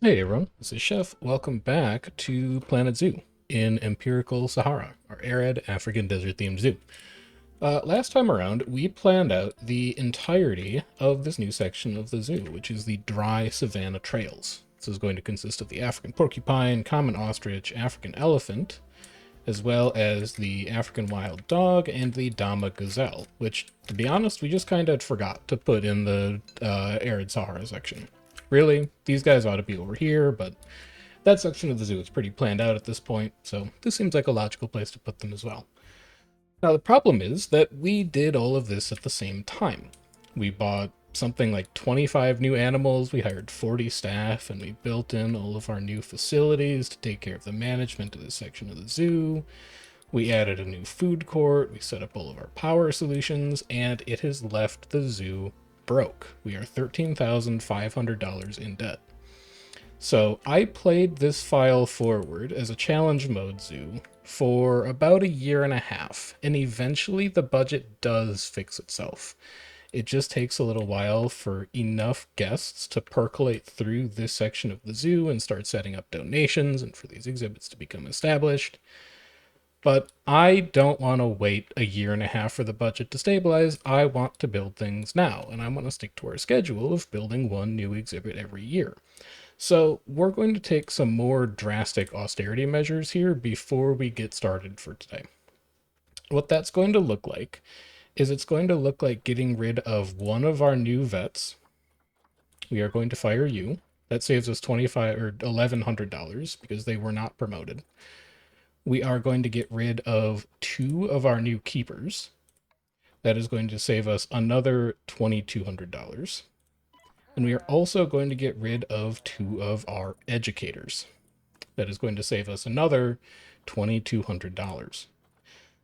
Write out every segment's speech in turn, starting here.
Hey everyone, this is Chef. Welcome back to Planet Zoo in Empirical Sahara, our arid African desert themed zoo. Last time around, we planned out the entirety of this new section of the zoo, which is the Dry Savannah Trails. This is going to consist of the African porcupine, common ostrich, African elephant, as well as the African wild dog and the Dama Gazelle, which, to be honest, we just kind of forgot to put in the arid Sahara section. Really, these guys ought to be over here, but that section of the zoo is pretty planned out at this point, so this seems like a logical place to put them as well. Now, the problem is that we did all of this at the same time. We bought something like 25 new animals, we hired 40 staff, and we built in all of our new facilities to take care of the management of this section of the zoo. We added a new food court, we set up all of our power solutions, and it has left the zoo broke. We are $13,500 in debt. So I played this file forward as a challenge mode zoo for about a year and a half, and eventually the budget does fix itself. It just takes a little while for enough guests to percolate through this section of the zoo and start setting up donations and for these exhibits to become established. But I don't want to wait a year and a half for the budget to stabilize. I want to build things now, and I want to stick to our schedule of building one new exhibit every year. So we're going to take some more drastic austerity measures here before we get started for today. What that's going to look like is it's going to look like getting rid of one of our new vets. We are going to fire you. That saves us $25 or $1,100 because they were not promoted. We are going to get rid of two of our new keepers. That is going to save us another $2,200. And we are also going to get rid of two of our educators. That is going to save us another $2,200.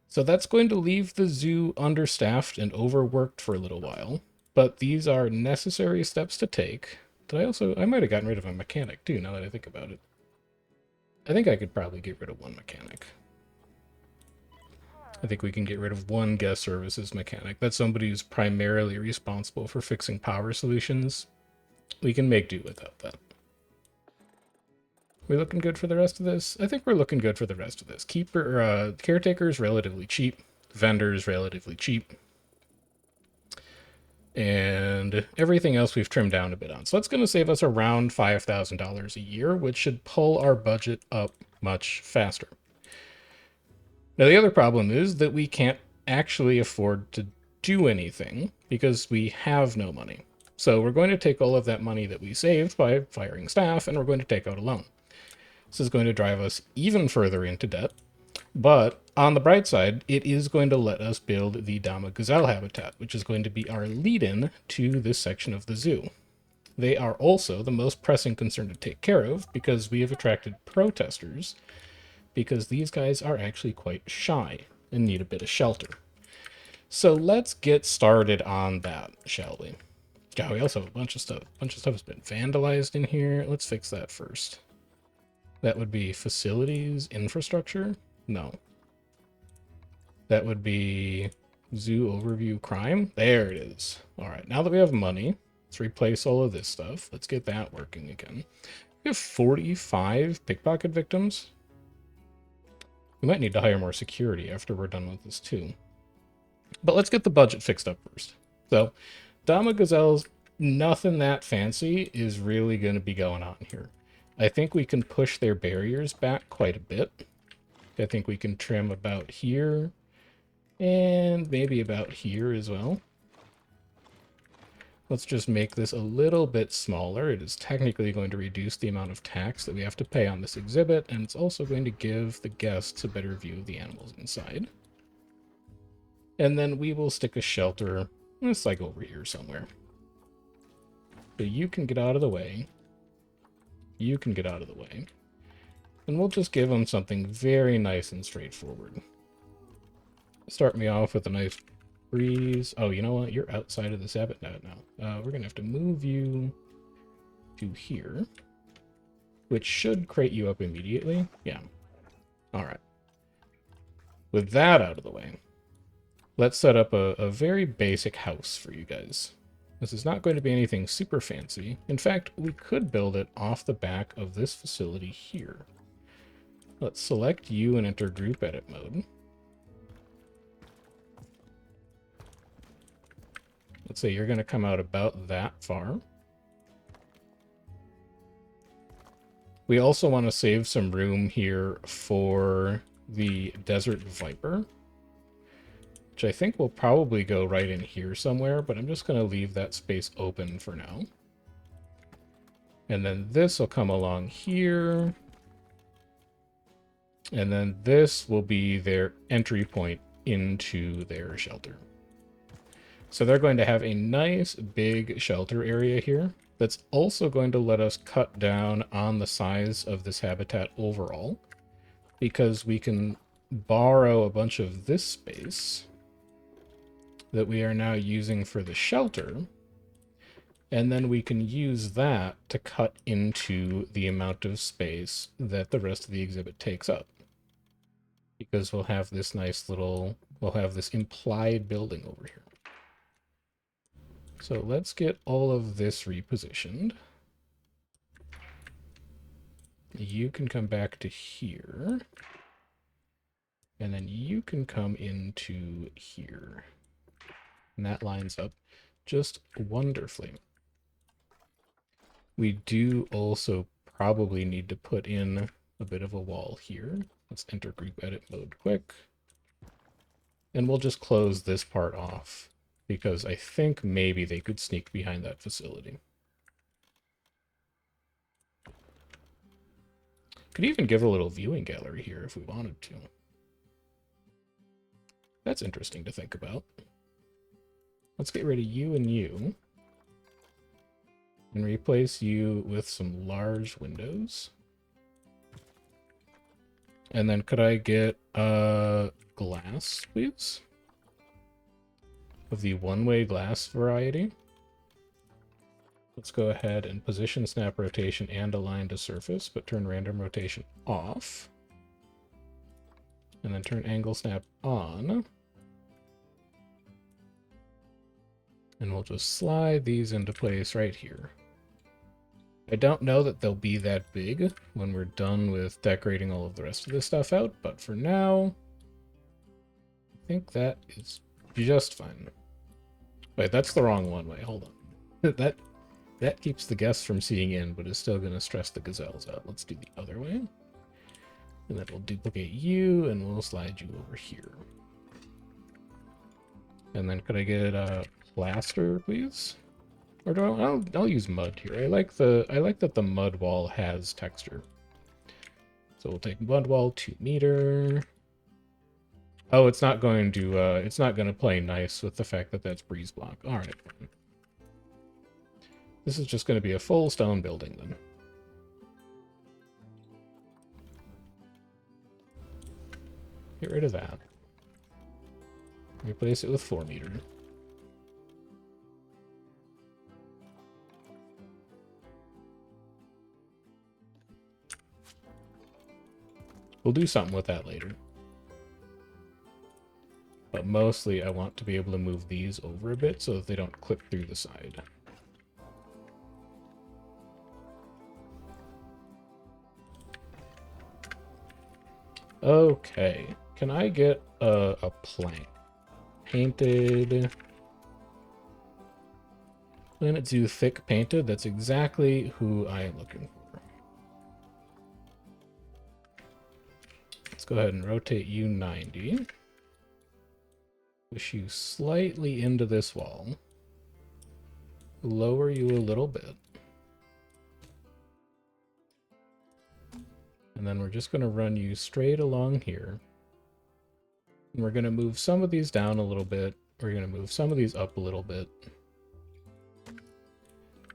So that's going to leave the zoo understaffed and overworked for a little while. But these are necessary steps to take. I might have gotten rid of a mechanic too, now that I think about it. I think I could probably get rid of one mechanic. I think we can get rid of one guest services mechanic. That's somebody who's primarily responsible for fixing power solutions. We can make do without that. We looking good for the rest of this? I think we're looking good for the rest of this. Caretaker's relatively cheap. Vendor's relatively cheap. And everything else we've trimmed down a bit on. So that's going to save us around $5,000 a year, which should pull our budget up much faster. Now, the other problem is that we can't actually afford to do anything because we have no money. So we're going to take all of that money that we saved by firing staff and we're going to take out a loan. This is going to drive us even further into debt. But on the bright side, it is going to let us build the Dama Gazelle habitat, which is going to be our lead-in to this section of the zoo. They are also the most pressing concern to take care of because we have attracted protesters because these guys are actually quite shy and need a bit of shelter. So let's get started on that, shall we? God, we also have a bunch of stuff. A bunch of stuff has been vandalized in here. Let's fix that first. That would be facilities, infrastructure? No. That would be zoo overview crime. There it is. All right, now that we have money, let's replace all of this stuff. Let's get that working again. We have 45 pickpocket victims. We might need to hire more security after we're done with this too. But let's get the budget fixed up first. So, Dama Gazelle's nothing that fancy is really going to be going on here. I think we can push their barriers back quite a bit. I think we can trim about here and maybe about here as well. Let's just make this a little bit smaller. It is technically going to reduce the amount of tax that we have to pay on this exhibit, and it's also going to give the guests a better view of the animals inside. And then we will stick a shelter, it's like over here somewhere. So you can get out of the way. You can get out of the way. And we'll just give them something very nice and straightforward. Start me off with a nice breeze. Oh, you know what? You're outside of this habitat now. We're going to have to move you to here, which should crate you up immediately. Yeah. All right. With that out of the way, let's set up a very basic house for you guys. This is not going to be anything super fancy. In fact, we could build it off the back of this facility here. Let's select you and enter group edit mode. Let's say you're going to come out about that far. We also want to save some room here for the Desert Viper, which I think will probably go right in here somewhere, but I'm just going to leave that space open for now. And then this will come along here. And then this will be their entry point into their shelter. So they're going to have a nice big shelter area here. That's also going to let us cut down on the size of this habitat overall, because we can borrow a bunch of this space that we are now using for the shelter, and then we can use that to cut into the amount of space that the rest of the exhibit takes up. Because we'll have this nice little, we'll have this implied building over here. So let's get all of this repositioned. You can come back to here. And then you can come into here. And that lines up just wonderfully. We do also probably need to put in a bit of a wall here. Let's enter group edit mode quick. And we'll just close this part off, because I think maybe they could sneak behind that facility. Could even give a little viewing gallery here if we wanted to. That's interesting to think about. Let's get rid of you and you. And replace you with some large windows. And then could I get glass, please? Of the one-way glass variety. Let's go ahead and position snap rotation and align to surface, but turn random rotation off. And then turn angle snap on. And we'll just slide these into place right here. I don't know that they'll be that big when we're done with decorating all of the rest of this stuff out, but for now, I think that is just fine. Wait, that's the wrong one. Wait, hold on. That keeps the guests from seeing in, but is still going to stress the gazelles out. Let's do the other way. And then we'll duplicate you, and we'll slide you over here. And then could I get a plaster, please? Or do I'll use mud here. I like that the mud wall has texture. So we'll take mud wall 2 meter. Oh, it's not going to play nice with the fact that that's breeze block. All right. This is just going to be a full stone building then. Get rid of that. Replace it with 4 meter. We'll do something with that later. But mostly I want to be able to move these over a bit so that they don't clip through the side. Okay, can I get a plank? Painted. Planet Zoo thick painted. That's exactly who I am looking for. Let's go ahead and rotate you 90. Push you slightly into this wall. Lower you a little bit. And then we're just going to run you straight along here. And we're going to move some of these down a little bit. We're going to move some of these up a little bit.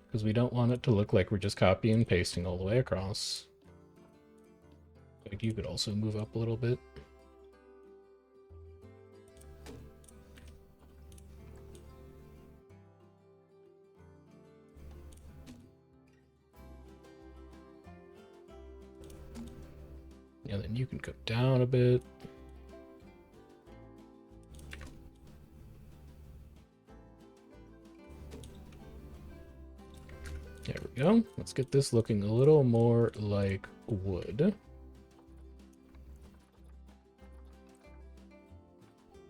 Because we don't want it to look like we're just copying and pasting all the way across. Like you could also move up a little bit. And then you can come down a bit. we go. Let's get this looking a little more like wood.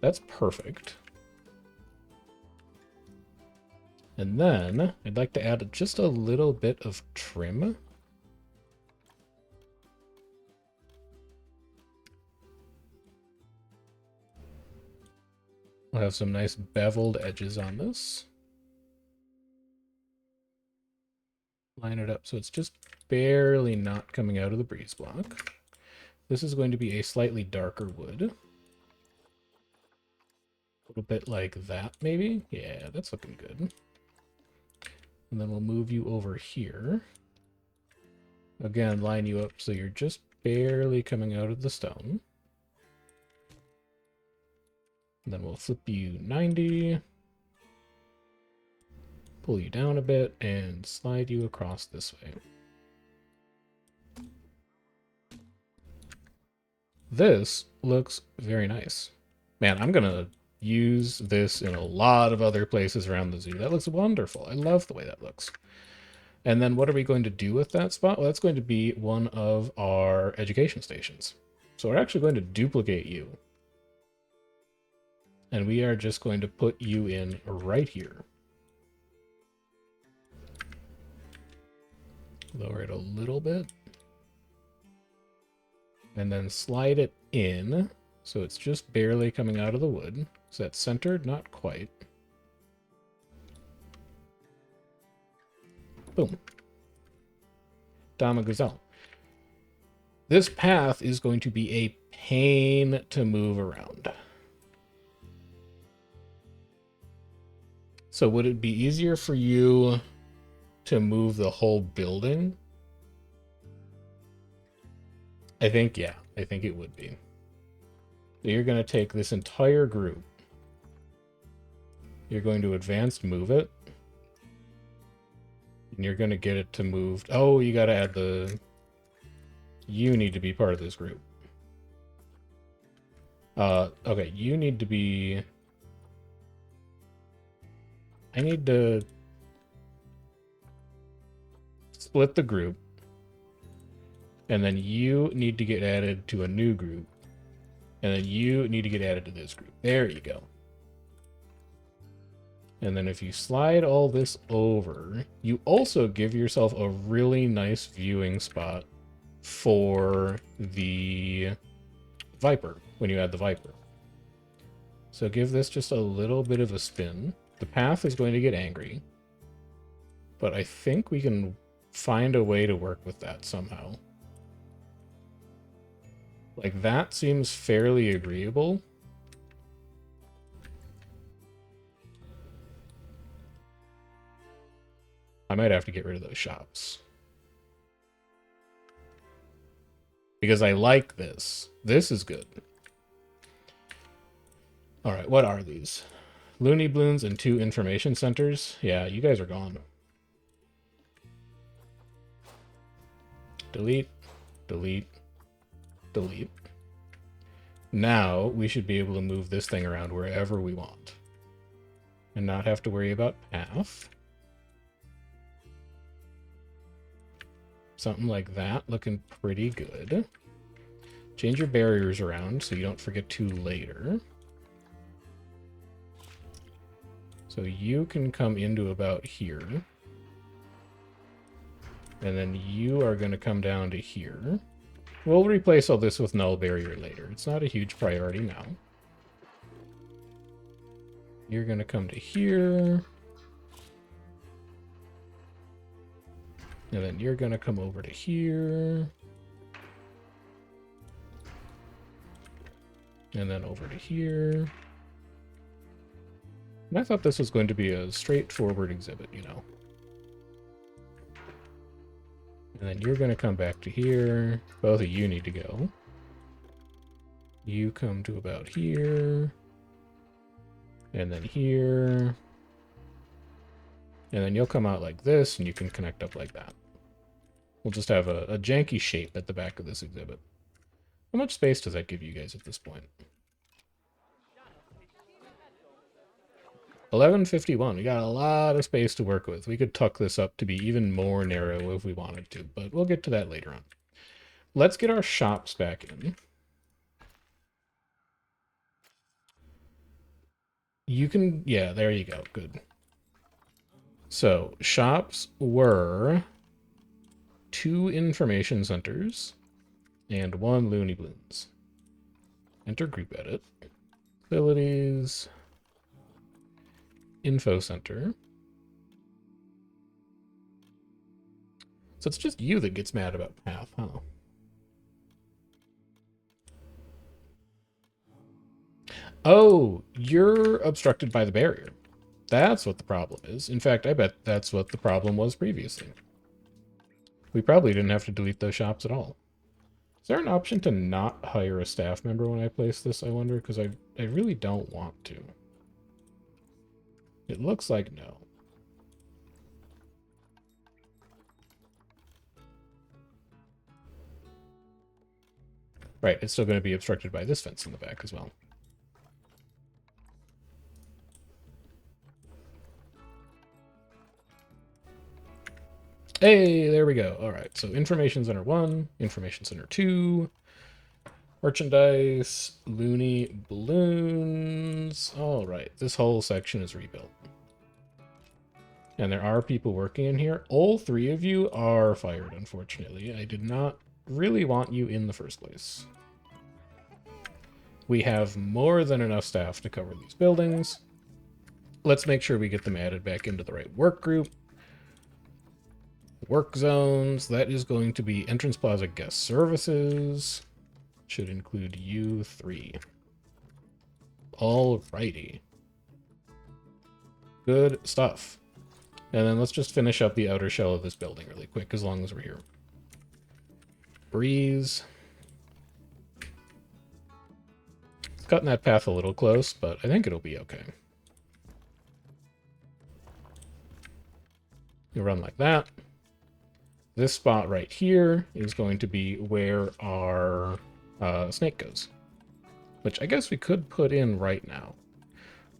That's perfect. And then I'd like to add just a little bit of trim. We'll have some nice beveled edges on this. Line it up so it's just barely not coming out of the breeze block. This is going to be a slightly darker wood. A little bit like that, maybe? Yeah, that's looking good. And then we'll move you over here. Again, line you up so you're just barely coming out of the stone. And then we'll flip you 90. Pull you down a bit and slide you across this way. This looks very nice. Man, I'm gonna use this in a lot of other places around the zoo. That looks wonderful. I love the way that looks. And then what are we going to do with that spot? Well, that's going to be one of our education stations. So we're actually going to duplicate you. And we are just going to put you in right here. Lower it a little bit. And then slide it in, so it's just barely coming out of the wood. Is that centered? Not quite. Boom. Dama Gazelle. This path is going to be a pain to move around. So would it be easier for you to move the whole building? I think, yeah, I think it would be. So you're going to take this entire group. You're going to advanced move it. And you're going to get it to move. Oh, you got to add the... You need to be part of this group. Okay, you need to be... I need to split the group. And then you need to get added to a new group. And then you need to get added to this group. There you go. And then if you slide all this over, you also give yourself a really nice viewing spot for the Viper, when you add the Viper. So give this just a little bit of a spin. The path is going to get angry, but I think we can find a way to work with that somehow. Like, that seems fairly agreeable. I might have to get rid of those shops. Because I like this. This is good. Alright, what are these? Looney Balloons and 2 information centers. Yeah, you guys are gone. Delete, delete, delete. Now we should be able to move this thing around wherever we want. And not have to worry about path. Something like that, looking pretty good. Change your barriers around so you don't forget to later. So you can come into about here. And then you are going to come down to here. We'll replace all this with null barrier later. It's not a huge priority now. You're going to come to here. And then you're going to come over to here. And then over to here. And I thought this was going to be a straightforward exhibit, you know. And then you're going to come back to here. Both of you need to go. You come to about here. And then here. And then you'll come out like this, and you can connect up like that. We'll just have a janky shape at the back of this exhibit. How much space does that give you guys at this point? 11:51. We got a lot of space to work with. We could tuck this up to be even more narrow if we wanted to, but we'll get to that later on. Let's get our shops back in. You can, yeah, there you go. Good. So, shops were 2 information centers and 1 Looney Balloons. Enter group edit. Facilities. Info center. So it's just you that gets mad about path, huh? Oh, you're obstructed by the barrier. That's what the problem is. In fact, I bet that's what the problem was previously. We probably didn't have to delete those shops at all. Is there an option to not hire a staff member when I place this, I wonder? Because I really don't want to. It looks like no. Right, it's still going to be obstructed by this fence in the back as well. Hey, there we go. All right, so Information Center 1, Information Center 2, merchandise, Looney Balloons. All right, this whole section is rebuilt. And there are people working in here. All 3 of you are fired, unfortunately. I did not really want you in the first place. We have more than enough staff to cover these buildings. Let's make sure we get them added back into the right work group. Work zones, that is going to be Entrance Plaza Guest Services. Should include you 3. Alrighty. Good stuff. And then let's just finish up the outer shell of this building really quick, as long as we're here. Breeze. It's cutting that path a little close, but I think it'll be okay. You run like that. This spot right here is going to be where our snake goes, which I guess we could put in right now.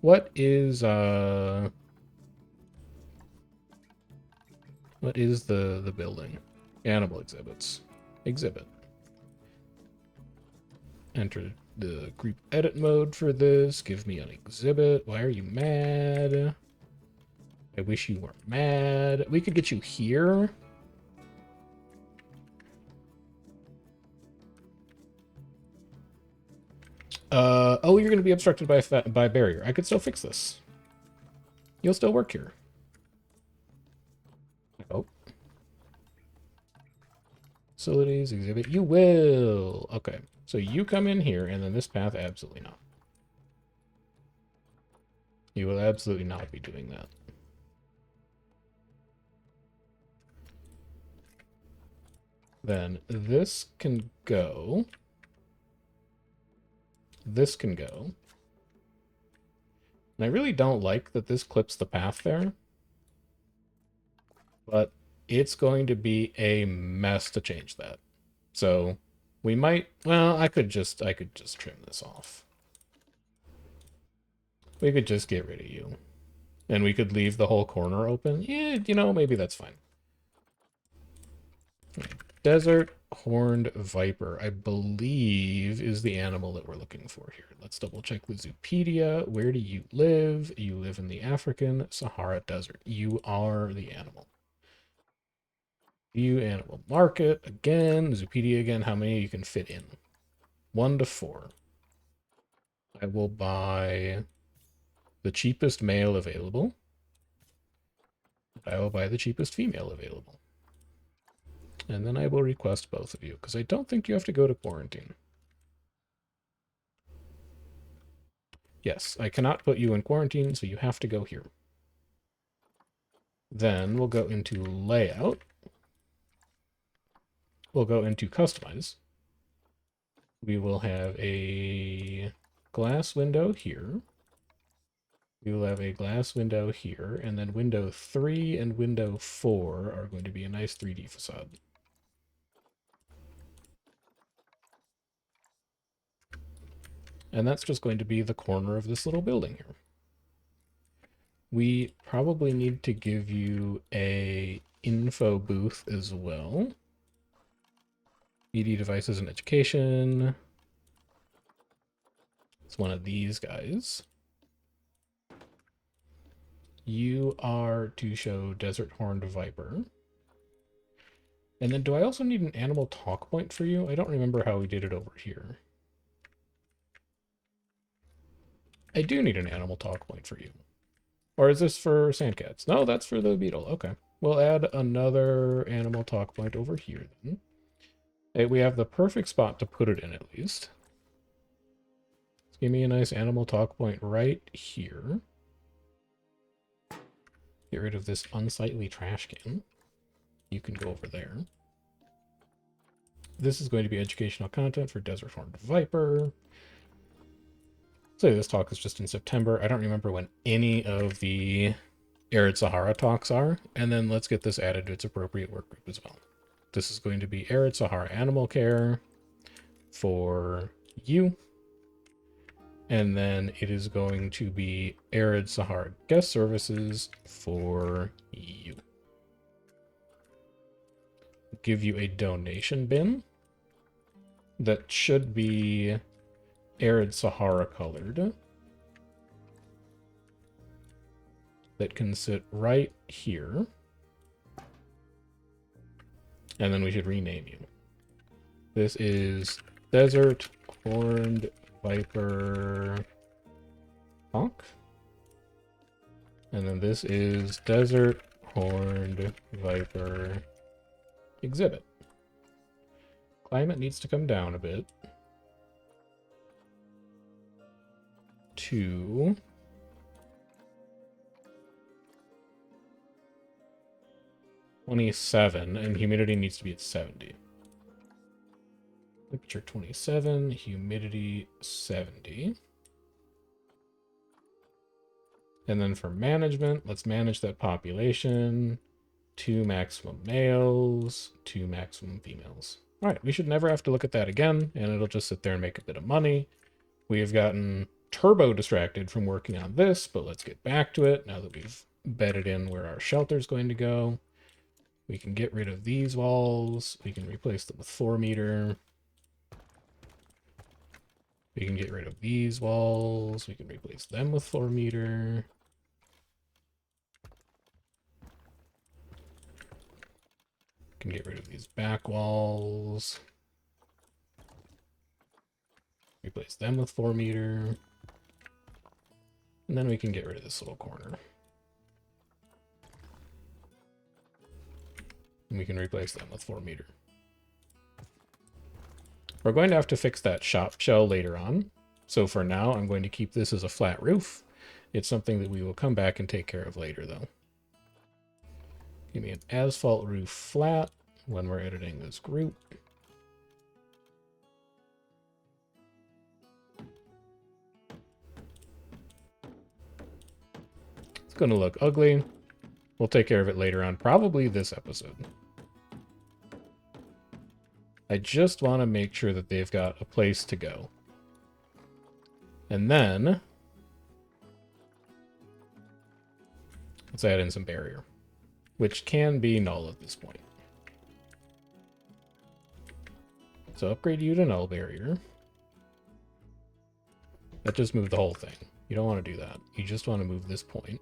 What is the building? Animal exhibits. Exhibit. Enter the group edit mode for this. Give me an exhibit. Why are you mad? I wish you weren't mad. We could get you here. Oh, you're going to be obstructed by barrier. I could still fix this. You'll still work here. Oh. Facilities, exhibit. You will. Okay. So you come in here, and then this path, absolutely not. You will absolutely not be doing that. Then this can go. This can go. And I really don't like that this clips the path there. But it's going to be a mess to change that. So we might, well, I could just trim this off. We could just get rid of you. And we could leave the whole corner open. Yeah, you know, maybe that's fine. Desert horned viper, I believe, is the animal that we're looking for here. Let's double check the Zoopedia. Where do you live? You live in the African Sahara Desert. You are the animal. View animal market again. Zoopedia again. How many you can fit in? 1 to 4. I will buy the cheapest male available. I will buy the cheapest female available. And then I will request both of you, because I don't think you have to go to quarantine. Yes, I cannot put you in quarantine, so you have to go here. Then we'll go into layout. We'll go into customize. We will have a glass window here. We will have a glass window here, and then window 3 and window 4 are going to be a nice 3D facade. And that's just going to be the corner of this little building here. We probably need to give you a info booth as well. ED devices and education. It's one of these guys. You are to show Desert Horned Viper. And then do I also need an animal talk point for you? I don't remember how we did it over here. I do need an animal talk point for you. Or is this for sandcats? No, that's for the beetle. Okay. We'll add another animal talk point over here then. Hey, we have the perfect spot to put it in at least. Let's give me a nice animal talk point right here. Get rid of this unsightly trash can. You can go over there. This is going to be educational content for Desert Horned Viper. So this talk is just in September. I don't remember when any of the Arid Sahara talks are. And then let's get this added to its appropriate work group as well. This is going to be Arid Sahara Animal Care for you. And then it is going to be Arid Sahara Guest Services for you. Give you a donation bin that should be Arid Sahara colored. That can sit right here. And then we should rename you. This is Desert Horned Viper Hawk. And then this is Desert Horned Viper Exhibit. Climate needs to come down a bit to 27, and humidity needs to be at 70. Temperature 27, humidity 70. And then for management, let's manage that population. 2 maximum males, 2 maximum females. All right, we should never have to look at that again, and it'll just sit there and make a bit of money. We have gotten turbo distracted from working on this, but let's get back to it now that we've bedded in where our shelter is going to go. We can get rid of these walls. We can replace them with 4 meter. We can get rid of these walls. We can replace them with 4 meter. Can get rid of these back walls. Replace them with 4 meter. And then we can get rid of this little corner. And we can replace them with 4 meter. We're going to have to fix that shop shell later on. So for now, I'm going to keep this as a flat roof. It's something that we will come back and take care of later, though. Give me an asphalt roof flat when we're editing this group. It's going to look ugly. We'll take care of it later on, probably this episode. I just want to make sure that they've got a place to go. And then let's add in some barrier, which can be null at this point. So upgrade you to null barrier. That just moved the whole thing. You don't want to do that. You just want to move this point.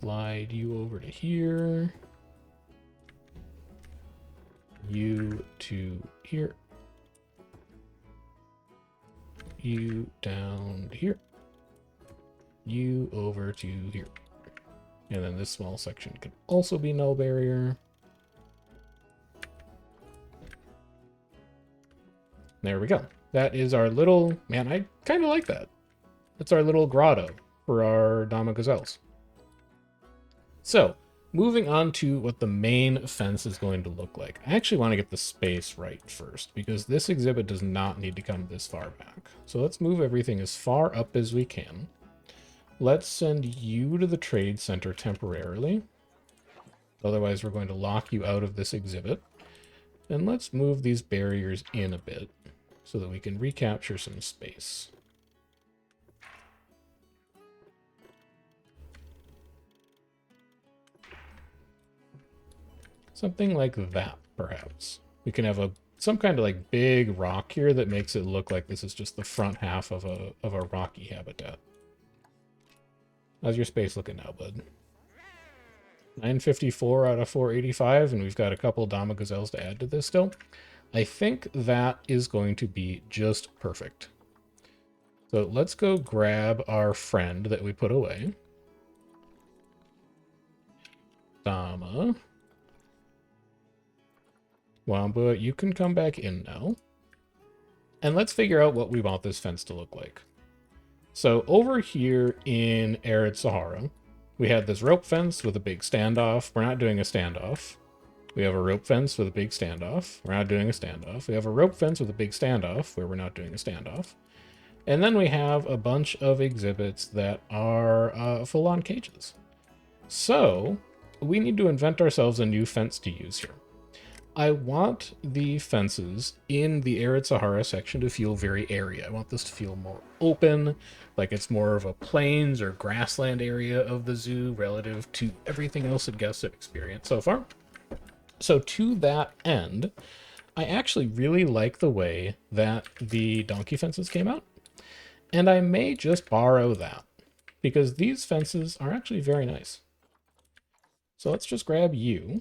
Slide you over to here. You to here. You down to here. You over to here. And then this small section can also be null barrier. There we go. That is our little, man, I kind of like that. That's our little grotto for our Dama Gazelles. So, moving on to what the main fence is going to look like. I actually want to get the space right first, because this exhibit does not need to come this far back. So let's move everything as far up as we can. Let's send you to the trade center temporarily. Otherwise, we're going to lock you out of this exhibit. And let's move these barriers in a bit. so that we can recapture some space. Something like that, perhaps. We can have some kind of like big rock here that makes it look like this is just the front half of a rocky habitat. How's your space looking now, bud? 954 out of 485, and we've got a couple Dama Gazelles to add to this still. I think that is going to be just perfect. So let's go grab our friend that we put away. Dama. Wamba, you can come back in now. And let's figure out what we want this fence to look like. So over here in Arid Sahara, we had this rope fence with a big standoff. We're not doing a standoff. We have a rope fence with a big standoff. We're not doing a standoff. We have a rope fence with a big standoff where we're not doing a standoff. And then we have a bunch of exhibits that are full-on cages. So we need to invent ourselves a new fence to use here. I want the fences in the Arid Sahara section to feel very airy. I want this to feel more open, like it's more of a plains or grassland area of the zoo relative to everything else that guests have experienced so far. So to that end, I actually really like the way that the donkey fences came out. And I may just borrow that, because these fences are actually very nice. So let's just grab you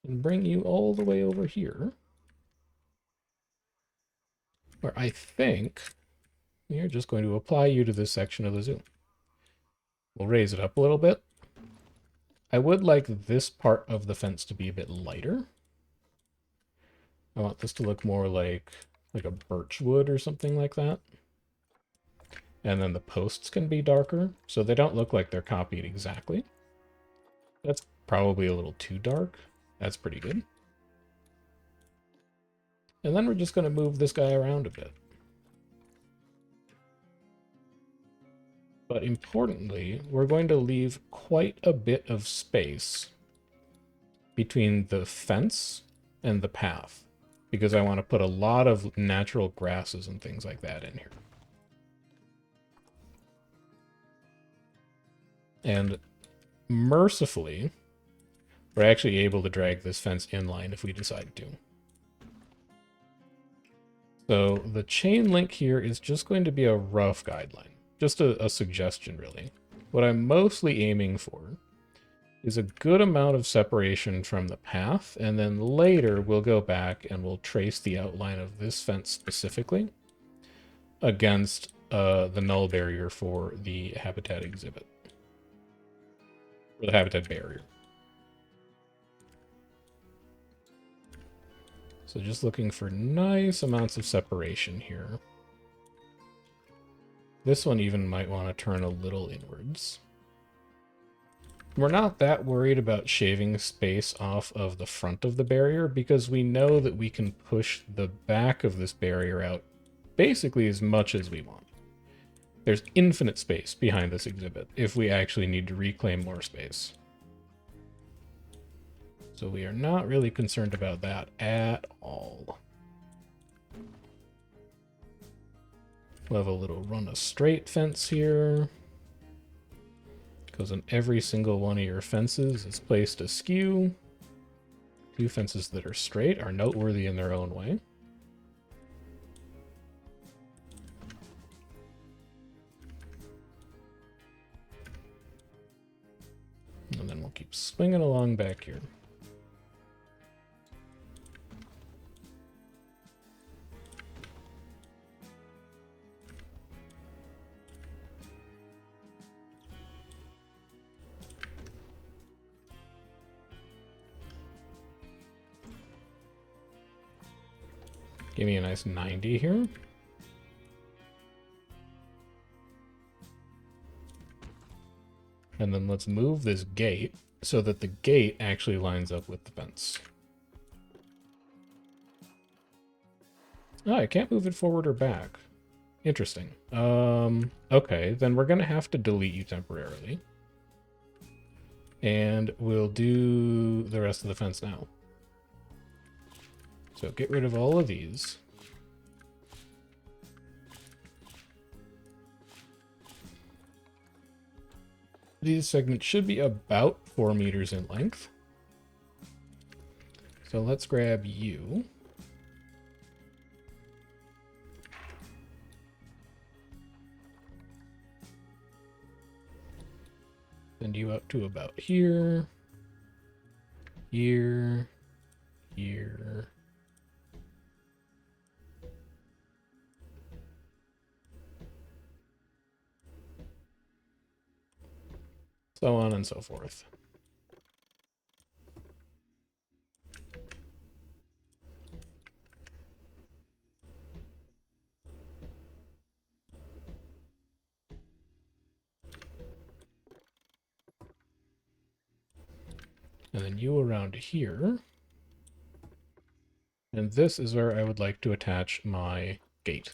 and bring you all the way over here, where I think we are just going to apply you to this section of the zoo. We'll raise it up a little bit. I would like this part of the fence to be a bit lighter. I want this to look more like a birch wood or something like that. And then the posts can be darker, so they don't look like they're copied exactly. That's probably a little too dark. That's pretty good. And then we're just going to move this guy around a bit. But importantly, we're going to leave quite a bit of space between the fence and the path, because I want to put a lot of natural grasses and things like that in here. And mercifully, we're actually able to drag this fence inline if we decide to. So the chain link here is just going to be a rough guideline. Just a suggestion, really. What I'm mostly aiming for is a good amount of separation from the path, and then later we'll go back and we'll trace the outline of this fence specifically against the null barrier for the habitat exhibit. Or the habitat barrier. So just looking for nice amounts of separation here. This one even might want to turn a little inwards. We're not that worried about shaving space off of the front of the barrier, because we know that we can push the back of this barrier out basically as much as we want. There's infinite space behind this exhibit if we actually need to reclaim more space. So we are not really concerned about that at all. We'll have a little run a straight fence here. Because on every single one of your fences is placed askew. Two fences that are straight are noteworthy in their own way. And then we'll keep swinging along back here. Give me a nice 90 here. And then let's move this gate so that the gate actually lines up with the fence. Oh, I can't move it forward or back. Interesting. Okay, then we're gonna have to delete you temporarily. And we'll do the rest of the fence now. So get rid of all of these. These segments should be about 4 meters in length. So let's grab you. Send you up to about here. Here. Here. So on and so forth. And then you around here. And this is where I would like to attach my gate.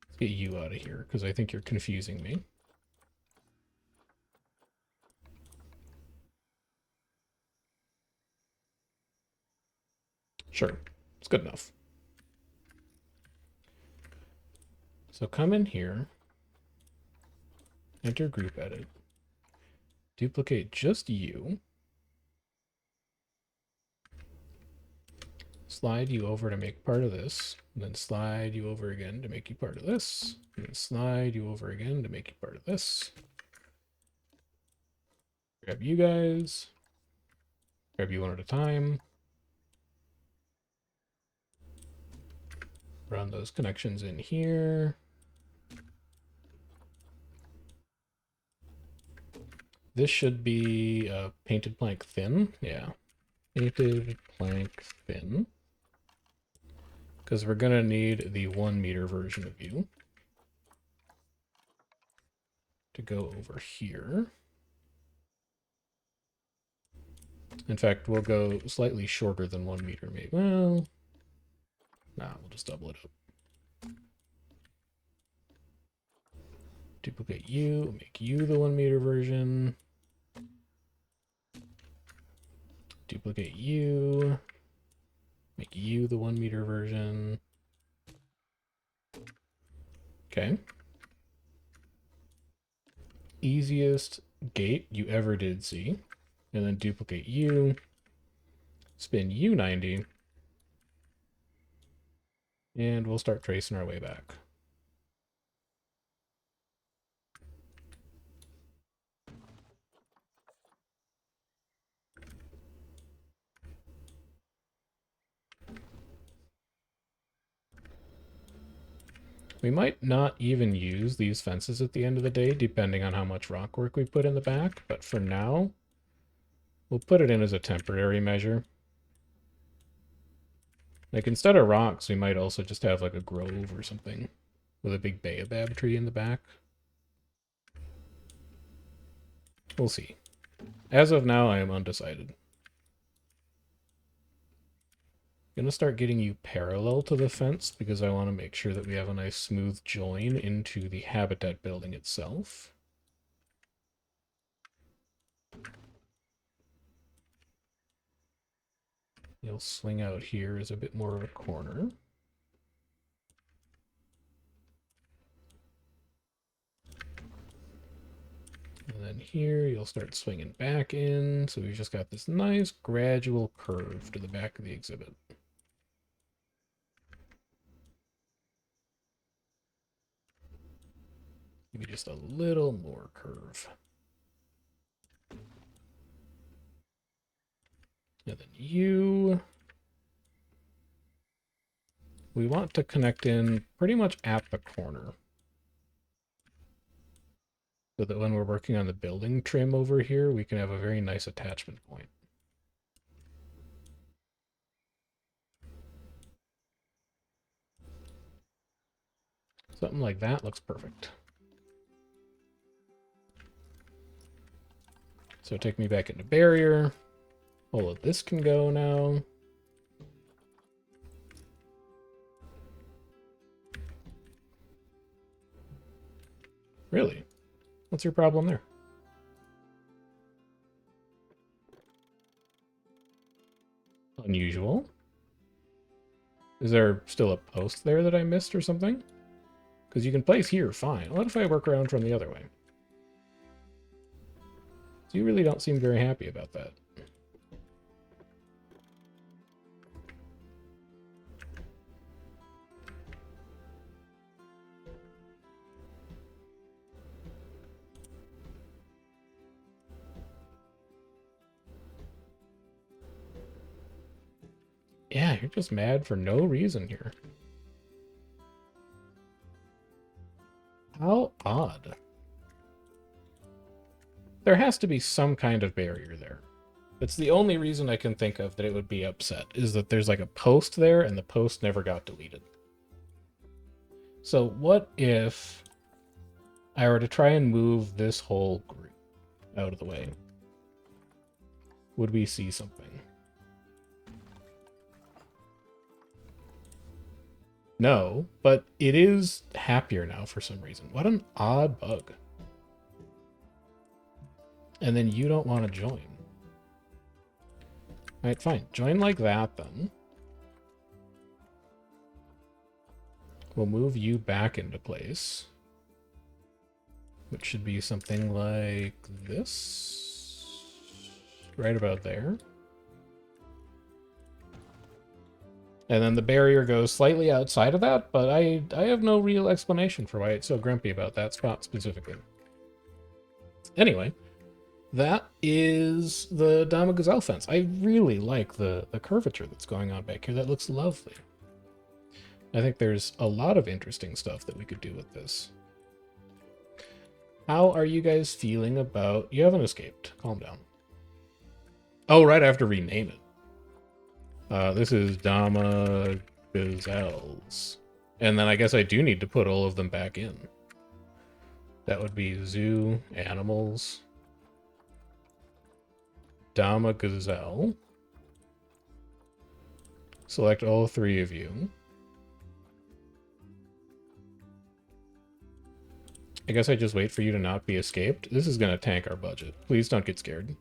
Let's get you out of here, because I think you're confusing me. Sure, it's good enough. So come in here, enter group edit, duplicate just you, slide you over to make part of this, and then slide you over again to make you part of this, and then slide you over again to make you part of this. Grab you guys, grab you one at a time, run those connections in here. This should be painted plank thin, yeah. Painted plank thin. Because we're gonna need the 1 meter version of you to go over here. In fact, we'll go slightly shorter than 1 meter, maybe. Well, nah, we'll just double it up. Duplicate you, make you the 1 meter version. Duplicate you, make you the 1 meter version. Okay. Easiest gate you ever did see. And then duplicate you, spin you 90, and we'll start tracing our way back. We might not even use these fences at the end of the day, depending on how much rock work we put in the back, but for now, we'll put it in as a temporary measure. Like, instead of rocks, we might also just have like a grove or something with a big baobab tree in the back. We'll see. As of now, I am undecided. I'm gonna start getting you parallel to the fence because I want to make sure that we have a nice smooth join into the habitat building itself. You'll swing out here as a bit more of a corner. And then here, you'll start swinging back in. So we've just got this nice gradual curve to the back of the exhibit. Maybe just a little more curve. And then you... we want to connect in pretty much at the corner. So that when we're working on the building trim over here, we can have a very nice attachment point. Something like that looks perfect. So take me back into barrier. All of this can go now. Really? What's your problem there? unusual. Is there still a post there that I missed or something? Because you can place here, fine. What if I work around from the other way? So you really don't seem very happy about that. Yeah, you're just mad for no reason here. How odd. There has to be some kind of barrier there. That's the only reason I can think of that it would be upset, is that there's like a post there and the post never got deleted. So what if I were to try and move this whole group out of the way? Would we see something? No, but it is happier now for some reason. What an odd bug. And then you don't want to join. Alright, fine. Join like that, then. We'll move you back into place. Which should be something like this. Right about there. And then the barrier goes slightly outside of that, but I have no real explanation for why it's so grumpy about that spot specifically. Anyway, that is the Dama Gazelle fence. I really like the curvature that's going on back here. That looks lovely. I think there's a lot of interesting stuff that we could do with this. How are you guys feeling about... You haven't escaped. Calm down. Oh, right, I have to rename it. This is Dama Gazelles. And then I guess I do need to put all of them back in. That would be zoo, animals, Dama Gazelle. Select all three of you. I guess I just wait for you to not be escaped. This is going to tank our budget. Please don't get scared.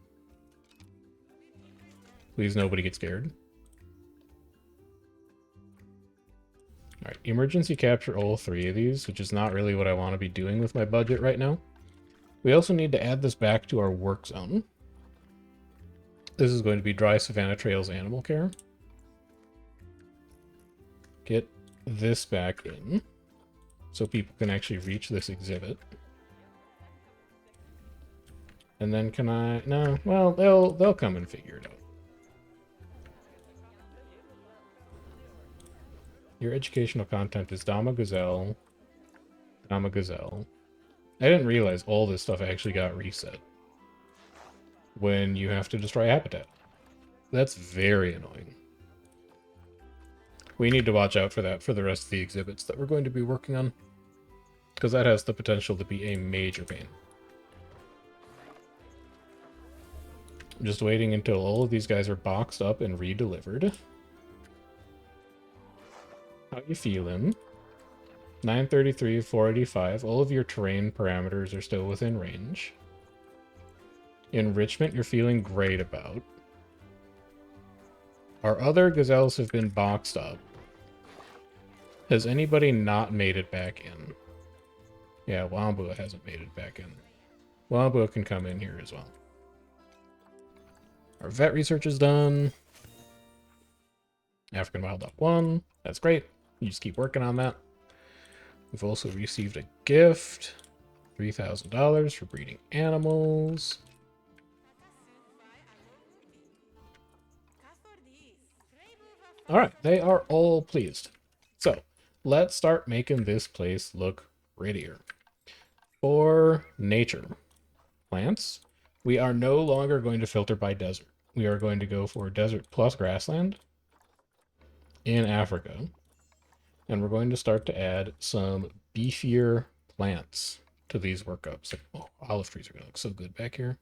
Please nobody get scared. Alright, emergency capture all three of these, which is not really what I want to be doing with my budget right now. We also need to add this back to our work zone. This is going to be Dry Savannah Trails Animal Care. Get this back in, so people can actually reach this exhibit. And then can I... No, well, they'll come and figure it out. Your educational content is Dama Gazelle. Dama Gazelle. I didn't realize all this stuff actually got reset when you have to destroy habitat. That's very annoying. We need to watch out for that for the rest of the exhibits that we're going to be working on, because that has the potential to be a major pain. I'm just waiting until all of these guys are boxed up and re-delivered. How you feeling? 933, 485. All of your terrain parameters are still within range. Enrichment, you're feeling great about. Our other gazelles have been boxed up. Has anybody not made it back in? Yeah, Wambua hasn't made it back in. Wambua can come in here as well. Our vet research is done. African Wild Duck 1. That's great. You just keep working on that. We've also received a gift. $3,000 for breeding animals. Alright, they are all pleased. So, let's start making this place look prettier. For nature. Plants. We are no longer going to filter by desert. We are going to go for desert plus grassland in Africa. And we're going to start to add some beefier plants to these workups. Oh, olive trees are going to look so good back here.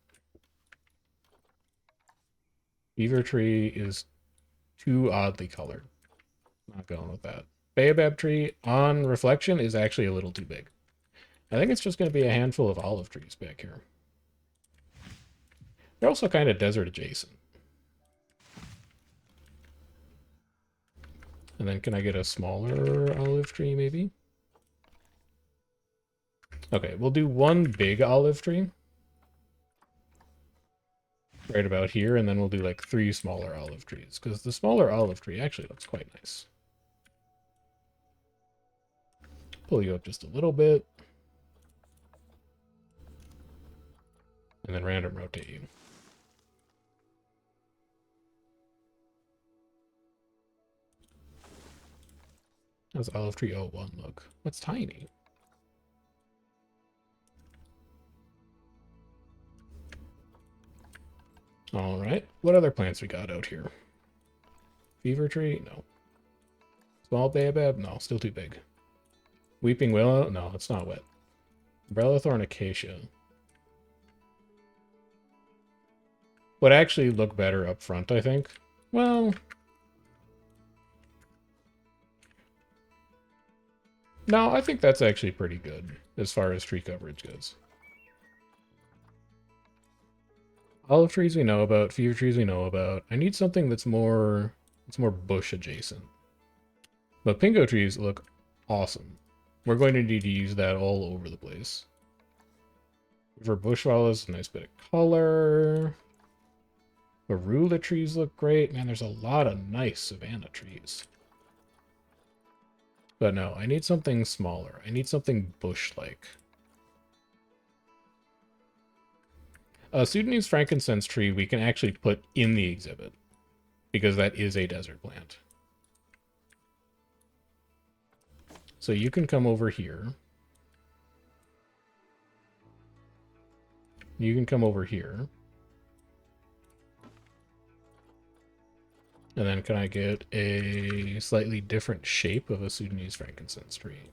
Beaver tree is too oddly colored. Not going with that. Baobab tree, on reflection, is actually a little too big. I think it's just going to be a handful of olive trees back here. They're also kind of desert adjacent. And then can I get a smaller olive tree maybe? Okay, we'll do one big olive tree. Right about here, and then we'll do like 3 smaller olive trees, because the smaller olive tree actually looks quite nice. Pull you up just a little bit. And then random rotate you. How's olive tree 01 look? What's tiny? Alright, what other plants we got out here? Fever tree? No. Small baobab? No, still too big. Weeping willow? No, it's not wet. Umbrella thorn acacia. Would actually look better up front, I think. Well... no, I think that's actually pretty good, as far as tree coverage goes. Olive trees we know about, fever trees we know about. I need something that's more bush adjacent. But pingo trees look awesome. We're going to need to use that all over the place. For bush swallows, a nice bit of color. Marula trees look great. Man, there's a lot of nice savanna trees. But no, I need something smaller. I need something bush-like. A Sudanese frankincense tree we can actually put in the exhibit, because that is a desert plant. So you can come over here. You can come over here. And then can I get a slightly different shape of a Sudanese frankincense tree?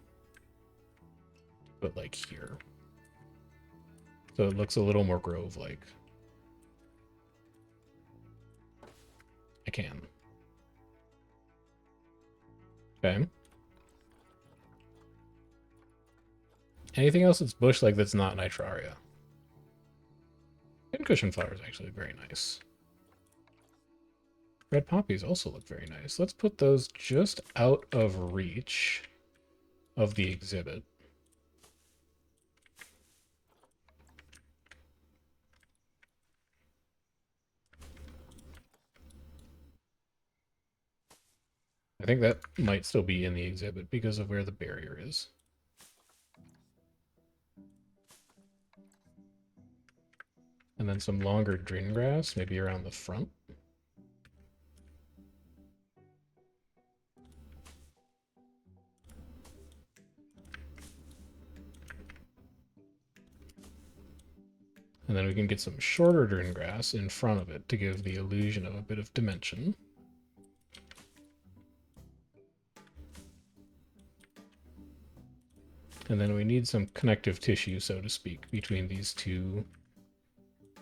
But like here. So it looks a little more grove-like. I can. Okay. Anything else that's bush-like that's not nitraria? Pincushion flowers actually look very nice. Red poppies also look very nice. Let's put those just out of reach of the exhibit. I think that might still be in the exhibit because of where the barrier is. And then some longer drin grass, maybe around the front. And then we can get some shorter drin grass in front of it to give the illusion of a bit of dimension. And then we need some connective tissue, so to speak, between these two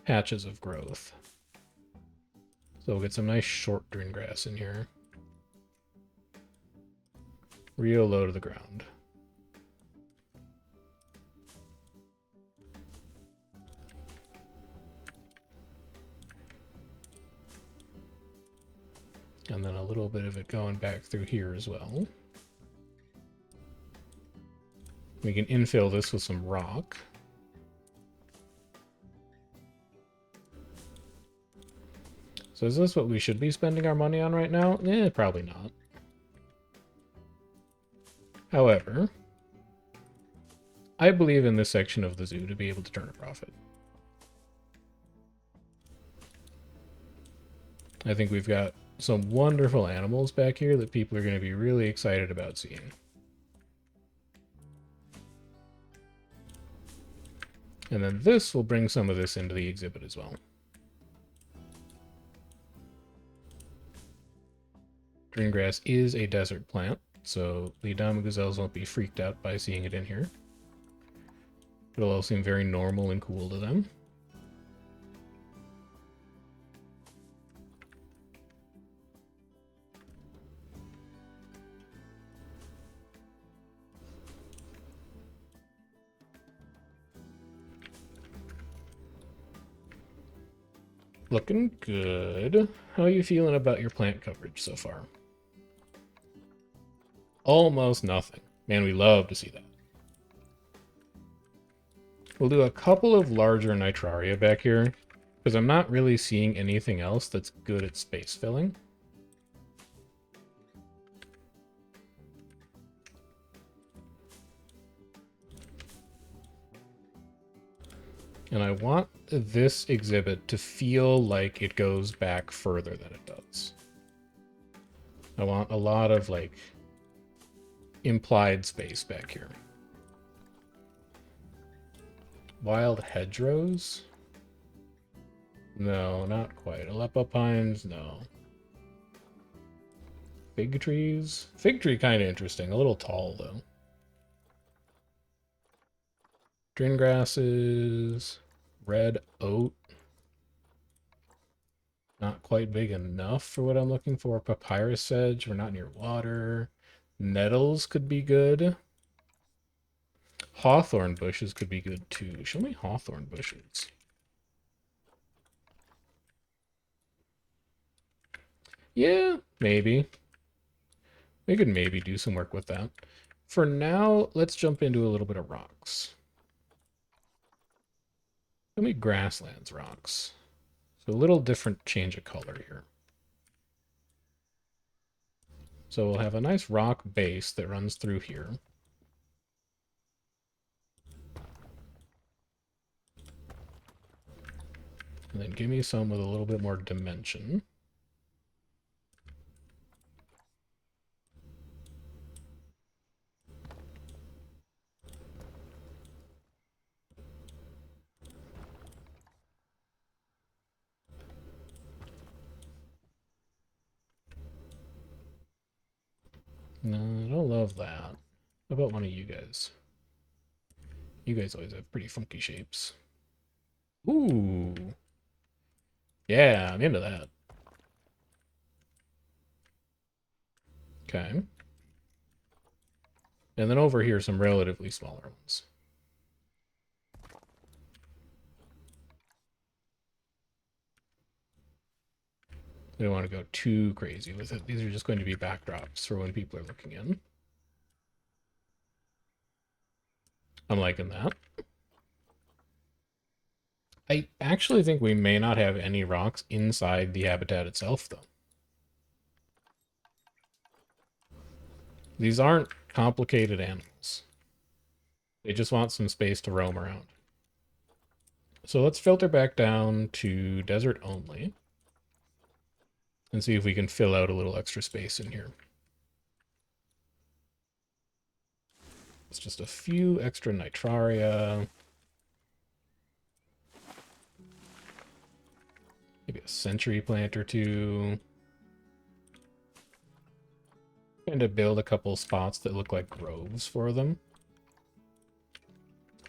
patches of growth. So we'll get some nice short drin grass in here. Real low to the ground. And then a little bit of it going back through here as well. We can infill this with some rock. So is this what we should be spending our money on right now? Eh, probably not. However, I believe in this section of the zoo to be able to turn a profit. I think we've got some wonderful animals back here that people are going to be really excited about seeing. And then this will bring some of this into the exhibit as well. Green grass is a desert plant, so the Dama Gazelles won't be freaked out by seeing it in here. It'll all seem very normal and cool to them. Looking good. How are you feeling about your plant coverage so far? Almost nothing. Man, we love to see that. We'll do a couple of larger nitraria back here, because I'm not really seeing anything else that's good at space filling. And I want this exhibit to feel like it goes back further than it does. I want a lot of, like, implied space back here. Wild hedgerows? No, not quite. Aleppo pines? No. Fig trees? Fig tree kind of interesting. A little tall, though. Drin grasses. Red oat. Not quite big enough for what I'm looking for. Papyrus sedge. We're not near water. Nettles could be good. Hawthorn bushes could be good too. Show me hawthorn bushes. Yeah, maybe. We could maybe do some work with that. For now, let's jump into a little bit of rocks. Show me grasslands rocks. So a little different change of color here. So we'll have a nice rock base that runs through here. And then give me some with a little bit more dimension. No, I don't love that. How about one of you guys? You guys always have pretty funky shapes. Ooh. Yeah, I'm into that. Okay. And then over here, some relatively smaller ones. We don't want to go too crazy with it. These are just going to be backdrops for when people are looking in. I'm liking that. I actually think we may not have any rocks inside the habitat itself, though. These aren't complicated animals. They just want some space to roam around. So let's filter back down to desert only and see if we can fill out a little extra space in here. It's just a few extra nitraria. Maybe a century plant or two. Trying to build a couple spots that look like groves for them.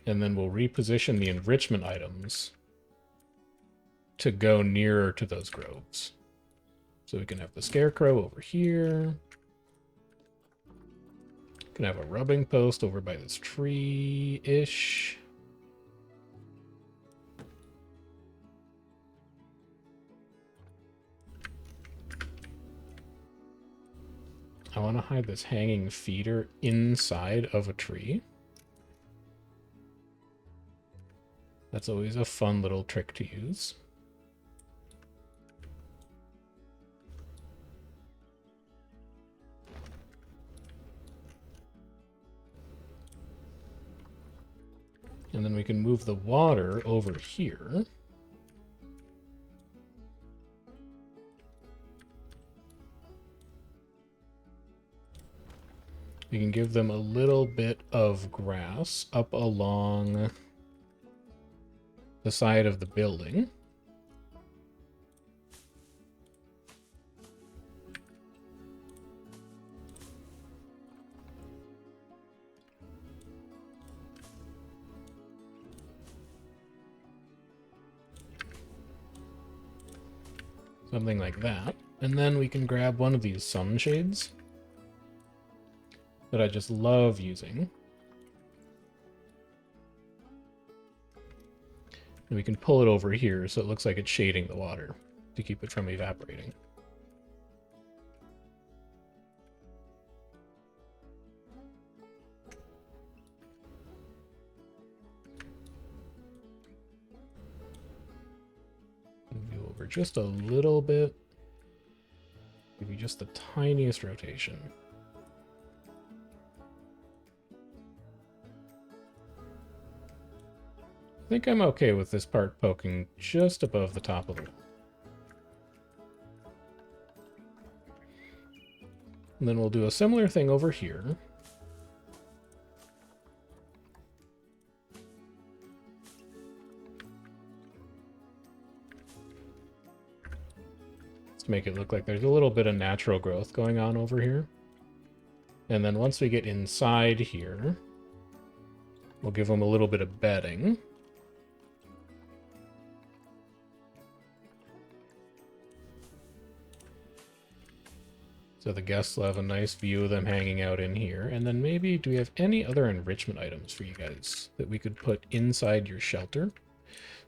And then we'll reposition the enrichment items to go nearer to those groves. So we can have the scarecrow over here. Can have a rubbing post over by this tree-ish. I want to hide this hanging feeder inside of a tree. That's always a fun little trick to use. And then we can move the water over here. We can give them a little bit of grass up along the side of the building. Something like that. And then we can grab one of these sunshades that I just love using. And we can pull it over here so it looks like it's shading the water to keep it from evaporating. over just a little bit. Give you just the tiniest rotation. I think I'm okay with this part poking just above the top of the wall. And then we'll do a similar thing over here. To make it look like there's a little bit of natural growth going on over here. And then once we get inside here, we'll give them a little bit of bedding. So the guests will have a nice view of them hanging out in here. And then maybe, do we have any other enrichment items for you guys that we could put inside your shelter?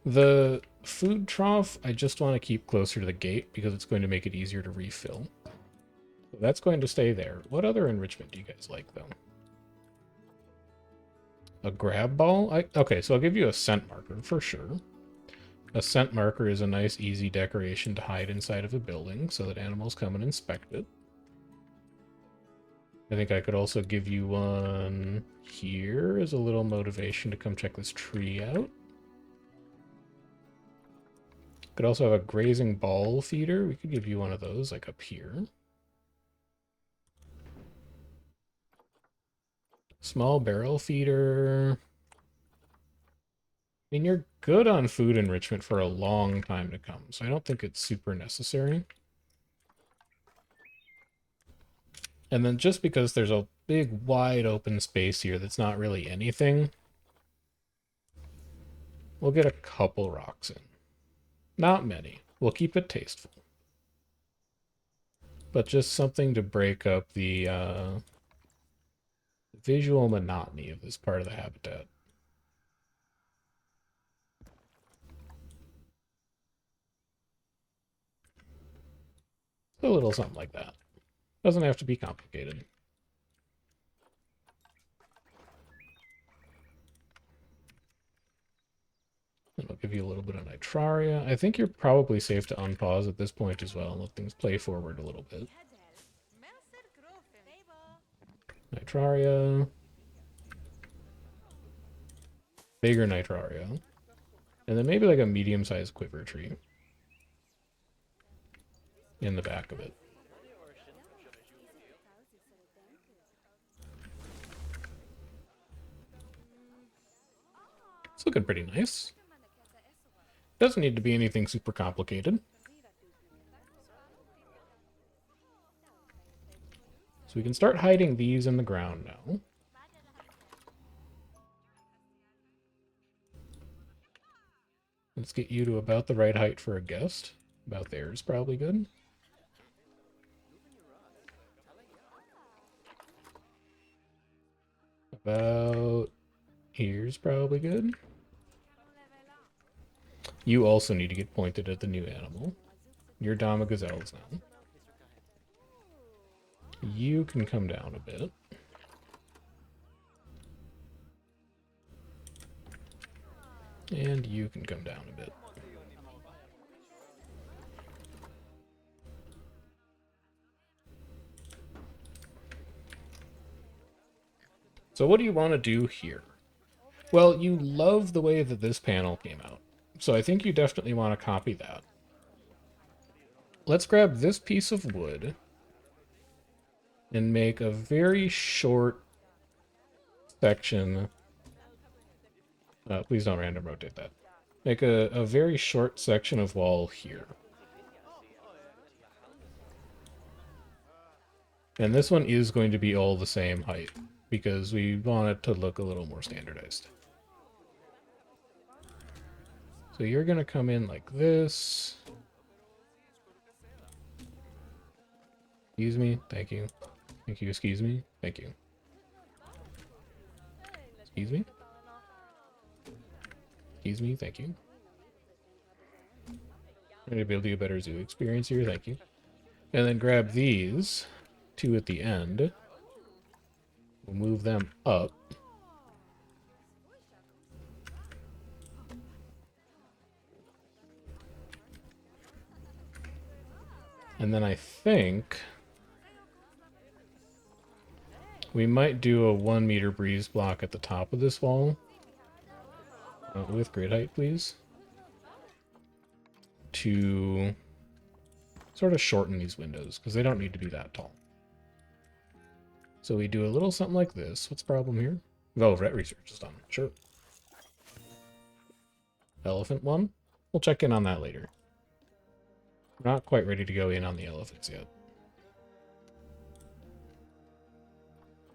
The food trough, I just want to keep closer to the gate because it's going to make it easier to refill. So that's going to stay there. What other enrichment do you guys like, though? A grab ball? Okay, so I'll give you a scent marker for sure. A scent marker is a nice, easy decoration to hide inside of a building so that animals come and inspect it. I think I could also give you one here as a little motivation to come check this tree out. Could also have a grazing ball feeder. We could give you one of those, like up here. Small barrel feeder. I mean, you're good on food enrichment for a long time to come, so I don't think it's super necessary. And then just because there's a big, wide open space here that's not really anything, we'll get a couple rocks in. Not many. We'll keep it tasteful. But just something to break up the visual monotony of this part of the habitat. A little something like that. Doesn't have to be complicated. And I'll give you a little bit of Nitraria. I think you're probably safe to unpause at this point as well and let things play forward a little bit. Nitraria. Bigger Nitraria. And then maybe like a medium-sized quiver tree in the back of it. It's looking pretty nice. Doesn't need to be anything super complicated. So we can start hiding these in the ground now. Let's get you to about the right height for a guest. About there is probably good. About here's probably good. You also need to get pointed at the new animal. You're Dama Gazelles now. You can come down a bit. And you can come down a bit. So what do you want to do here? Well, you love the way that this panel came out. So I think you definitely want to copy that. Let's grab this piece of wood and make a very short section. Please don't random rotate that. Make a very short section of wall here. And this one is going to be all the same height because we want it to look a little more standardized. So you're going to come in like this. Excuse me. Thank you. Thank you. Excuse me. Thank you. Excuse me. Excuse me. Thank you. I'm going to be able to do a better zoo experience here. Thank you. And then grab these two at the end. We'll move them up. And then I think we might do a 1 meter breeze block at the top of this wall. With grid height, please. To sort of shorten these windows, because they don't need to be that tall. So we do a little something like this. What's the problem here? Oh, vet research is done. Sure. Elephant one? We'll check in on that later. We're not quite ready to go in on the elephants yet.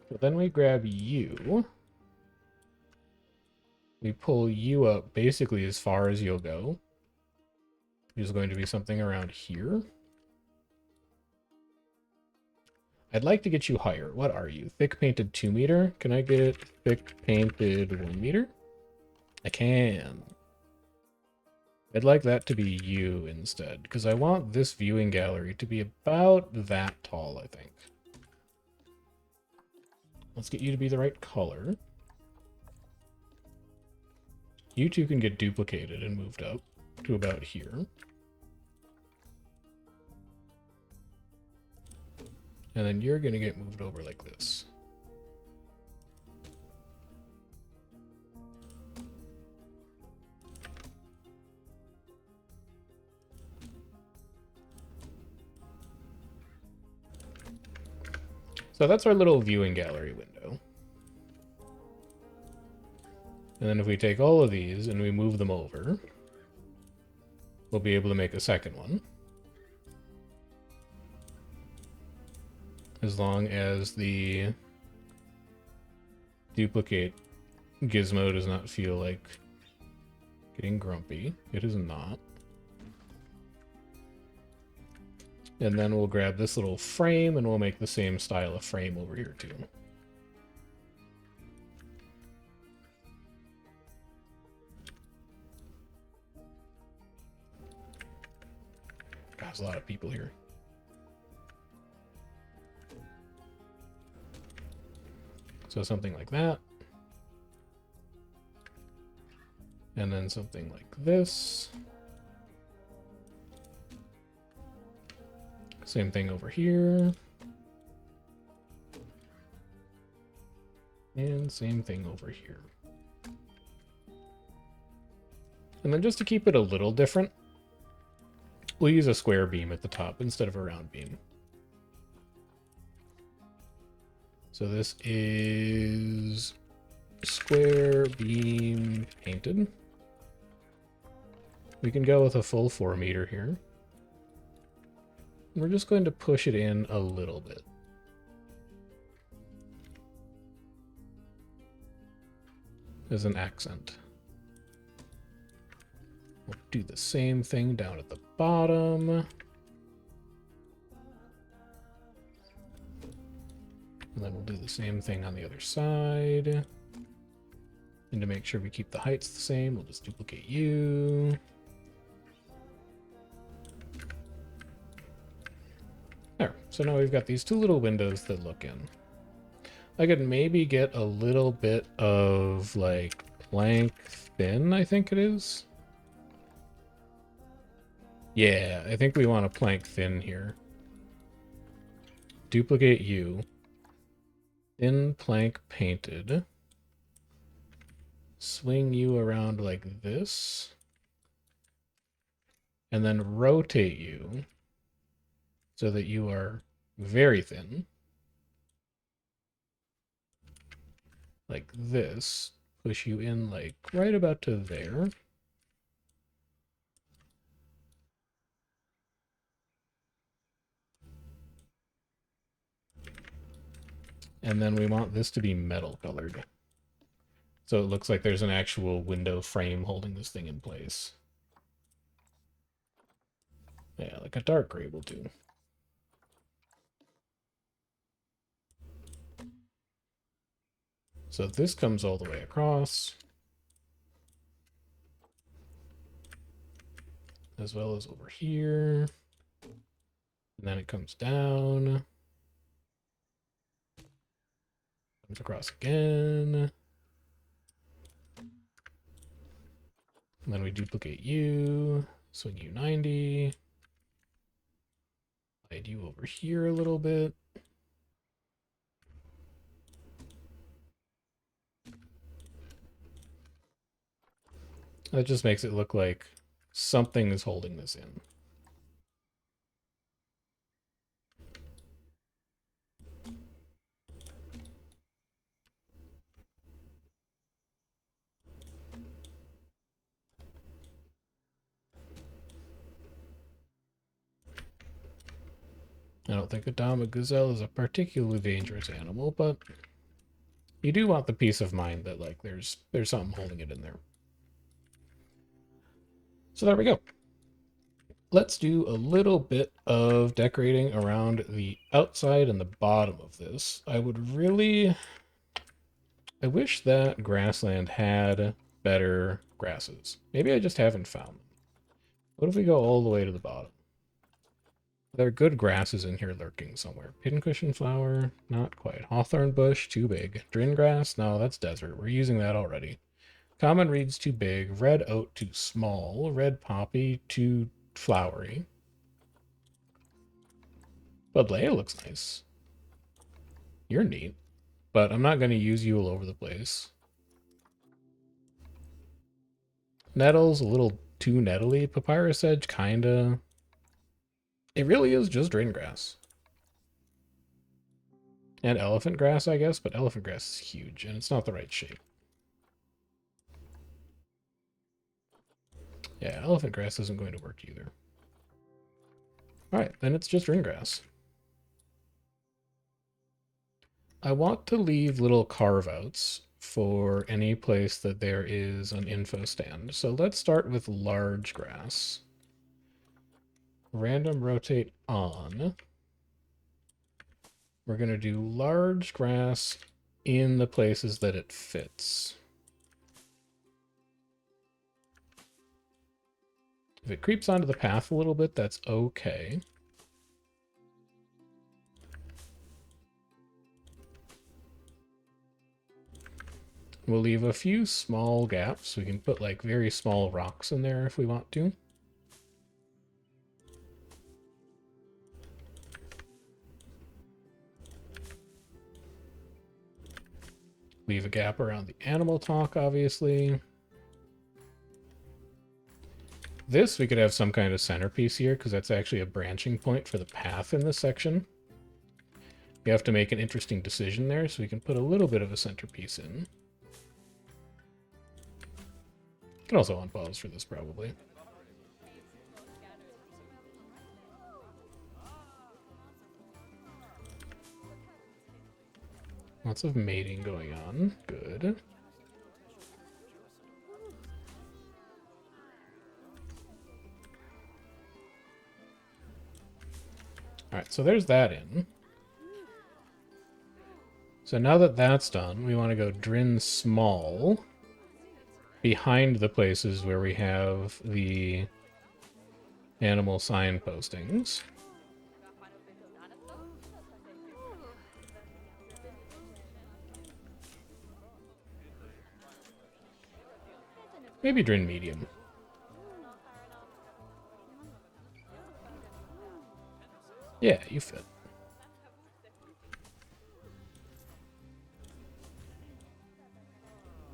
So then we grab you. We pull you up basically as far as you'll go. Which is going to be something around here. I'd like to get you higher. What are you? Thick painted 2 meter? Can I get thick painted 1 meter? I can. I'd like that to be you instead, because I want this viewing gallery to be about that tall, I think. Let's get you to be the right color. You two can get duplicated and moved up to about here. And then you're going to get moved over like this. So that's our little viewing gallery window. And then if we take all of these and we move them over, we'll be able to make a second one. As long as the duplicate gizmo does not feel like getting grumpy. It is not. And then we'll grab this little frame and we'll make the same style of frame over here too. God, there's a lot of people here. So something like that. And then something like this. Same thing over here. And same thing over here. And then just to keep it a little different, we'll use a square beam at the top instead of a round beam. So this is square beam painted. We can go with a full 4 meter here. We're just going to push it in a little bit. As an accent. We'll do the same thing down at the bottom. And then we'll do the same thing on the other side. And to make sure we keep the heights the same, we'll just duplicate you. There. So now we've got these two little windows that look in. I could maybe get a little bit of, like, plank thin, I think it is. Yeah, I think we want a plank thin here. Duplicate you. Thin plank painted. Swing you around like this. And then rotate you so that you are very thin. Like this. Push you in like right about to there. And then we want this to be metal colored. So it looks like there's an actual window frame holding this thing in place. Yeah, like a dark gray will do. So this comes all the way across. As well as over here. And then it comes down. Comes across again. And then we duplicate you. Swing you 90. Slide you over here a little bit. That just makes it look like something is holding this in. I don't think a Dama Gazelle is a particularly dangerous animal, but you do want the peace of mind that like there's something holding it in there. So there we go. Let's do a little bit of decorating around the outside and the bottom of this. I wish that grassland had better grasses. Maybe I just haven't found them. What if we go all the way to the bottom? There are good grasses in here lurking somewhere. Pincushion flower, not quite. Hawthorn bush, too big. Drin grass, no, that's desert. We're using that already. Common reed's too big. Red oat, too small. Red poppy, too flowery. Buddleia looks nice. You're neat, but I'm not going to use you all over the place. Nettles, a little too nettly. Papyrus sedge, kinda. It really is just drain grass. And elephant grass, I guess, but elephant grass is huge, and it's not the right shape. Yeah, elephant grass isn't going to work either. Alright, then it's just drain grass. I want to leave little carve-outs for any place that there is an info stand. So let's start with large grass. Random rotate on. We're going to do large grass in the places that it fits. If it creeps onto the path a little bit, that's okay. We'll leave a few small gaps. We can put like very small rocks in there if we want to. Leave a gap around the animal talk, obviously. This, we could have some kind of centerpiece here, because that's actually a branching point for the path in this section. You have to make an interesting decision there, so we can put a little bit of a centerpiece in. You can also unpause for this, probably. Lots of mating going on. Good. Alright, so there's that in. So now that that's done, we want to go Drin small behind the places where we have the animal sign postings. Maybe Drin medium. Yeah, you fit.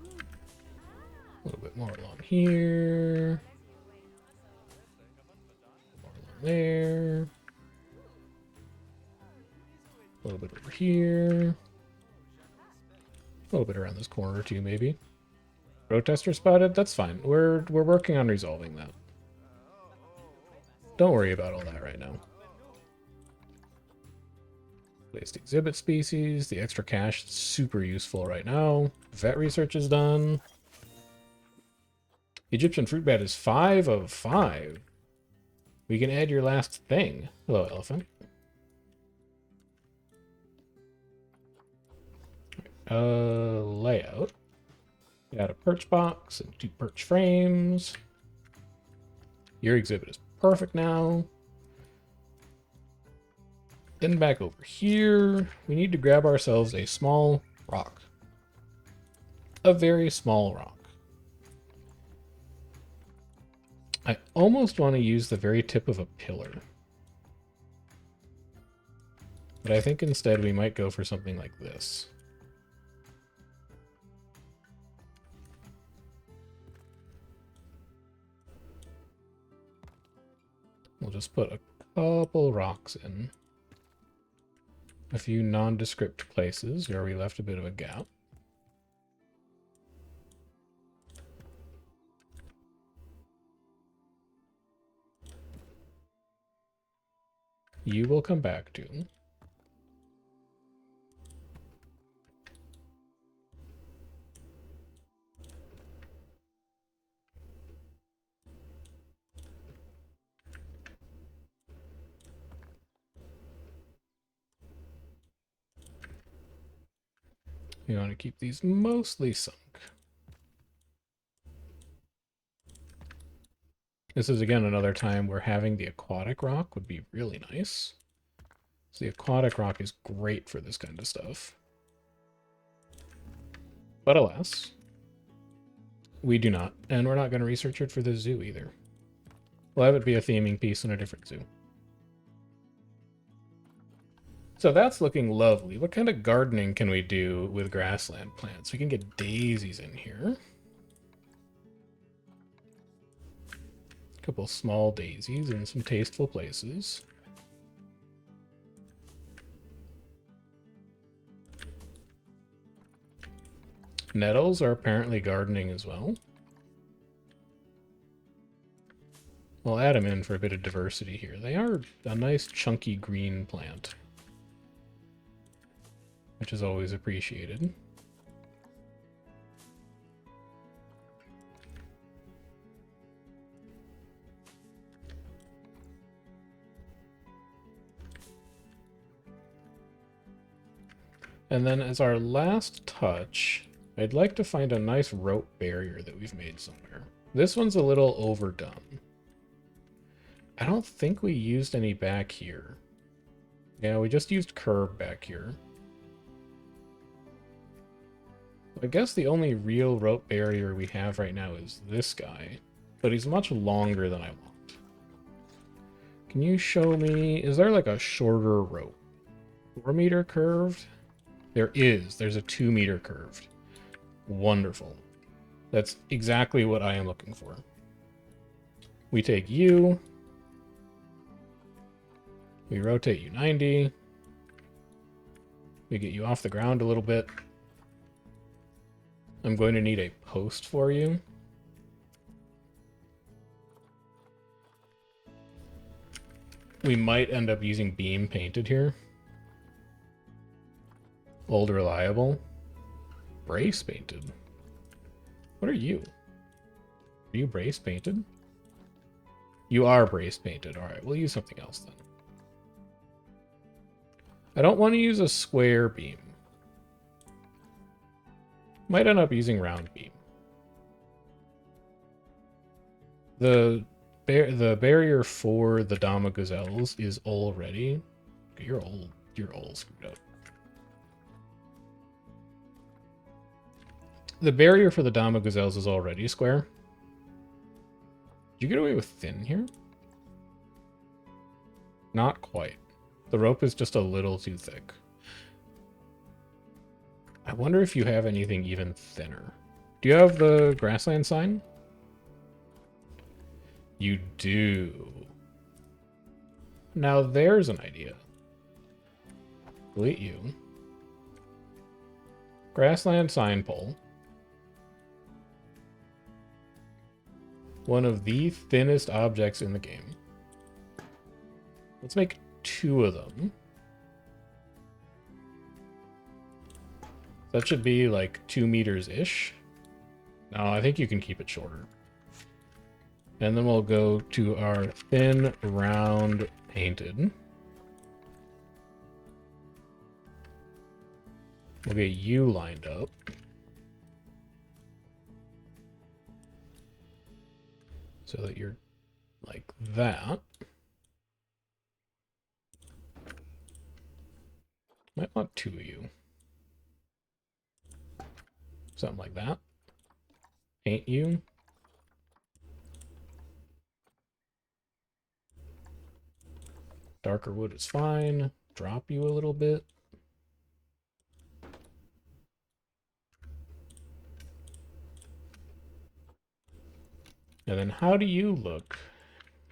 A little bit more along here. More along there. A little bit over here. A little bit around this corner too, maybe. Protester spotted? That's fine. We're working on resolving that. Don't worry about all that right now. Placed exhibit species. The extra cache is super useful right now. Vet research is done. Egyptian fruit bat is 5 of 5. We can add your last thing. Hello, elephant. Layout. Got a perch box and 2 perch frames. Your exhibit is perfect now. Then back over here, we need to grab ourselves a small rock. A very small rock. I almost want to use the very tip of a pillar. But I think instead we might go for something like this. We'll just put a couple rocks in. A few nondescript places where we left a bit of a gap. You will come back to. We want to keep these mostly sunk. This is, again, another time where having the aquatic rock would be really nice. So the aquatic rock is great for this kind of stuff. But alas, we do not. And we're not going to research it for the zoo either. We'll have it be a theming piece in a different zoo. So that's looking lovely. What kind of gardening can we do with grassland plants? We can get daisies in here. A couple small daisies in some tasteful places. Nettles are apparently gardening as well. We'll add them in for a bit of diversity here. They are a nice chunky green plant, which is always appreciated. And then as our last touch, I'd like to find a nice rope barrier that we've made somewhere. This one's a little overdone. I don't think we used any back here. Yeah, we just used curb back here. I guess the only real rope barrier we have right now is this guy, but he's much longer than I want. Can you show me, is there like a shorter rope? 4 meter curved? There is. There's a 2 meter curved. Wonderful. That's exactly what I am looking for. We take you. We rotate you 90. We get you off the ground a little bit. I'm going to need a post for you. We might end up using beam painted here. Old reliable. Brace painted. What are you? Are you brace painted? You are brace painted. Alright, we'll use something else then. I don't want to use a square beam. Might end up using round beam. The barrier for the Dama Gazelles is already... You're old. You're all screwed up. The barrier for the Dama Gazelles is already square. Did you get away with thin here? Not quite. The rope is just a little too thick. I wonder if you have anything even thinner. Do you have the grassland sign? You do. Now there's an idea. Delete you. Grassland sign pole. One of the thinnest objects in the game. Let's make 2 of them. That should be like 2 meters-ish. No, I think you can keep it shorter. And then we'll go to our thin, round, painted. We'll get you lined up. So that you're like that. Might want 2 of you. Something like that. Paint you. Darker wood is fine. drop you a little bit. And then how do you look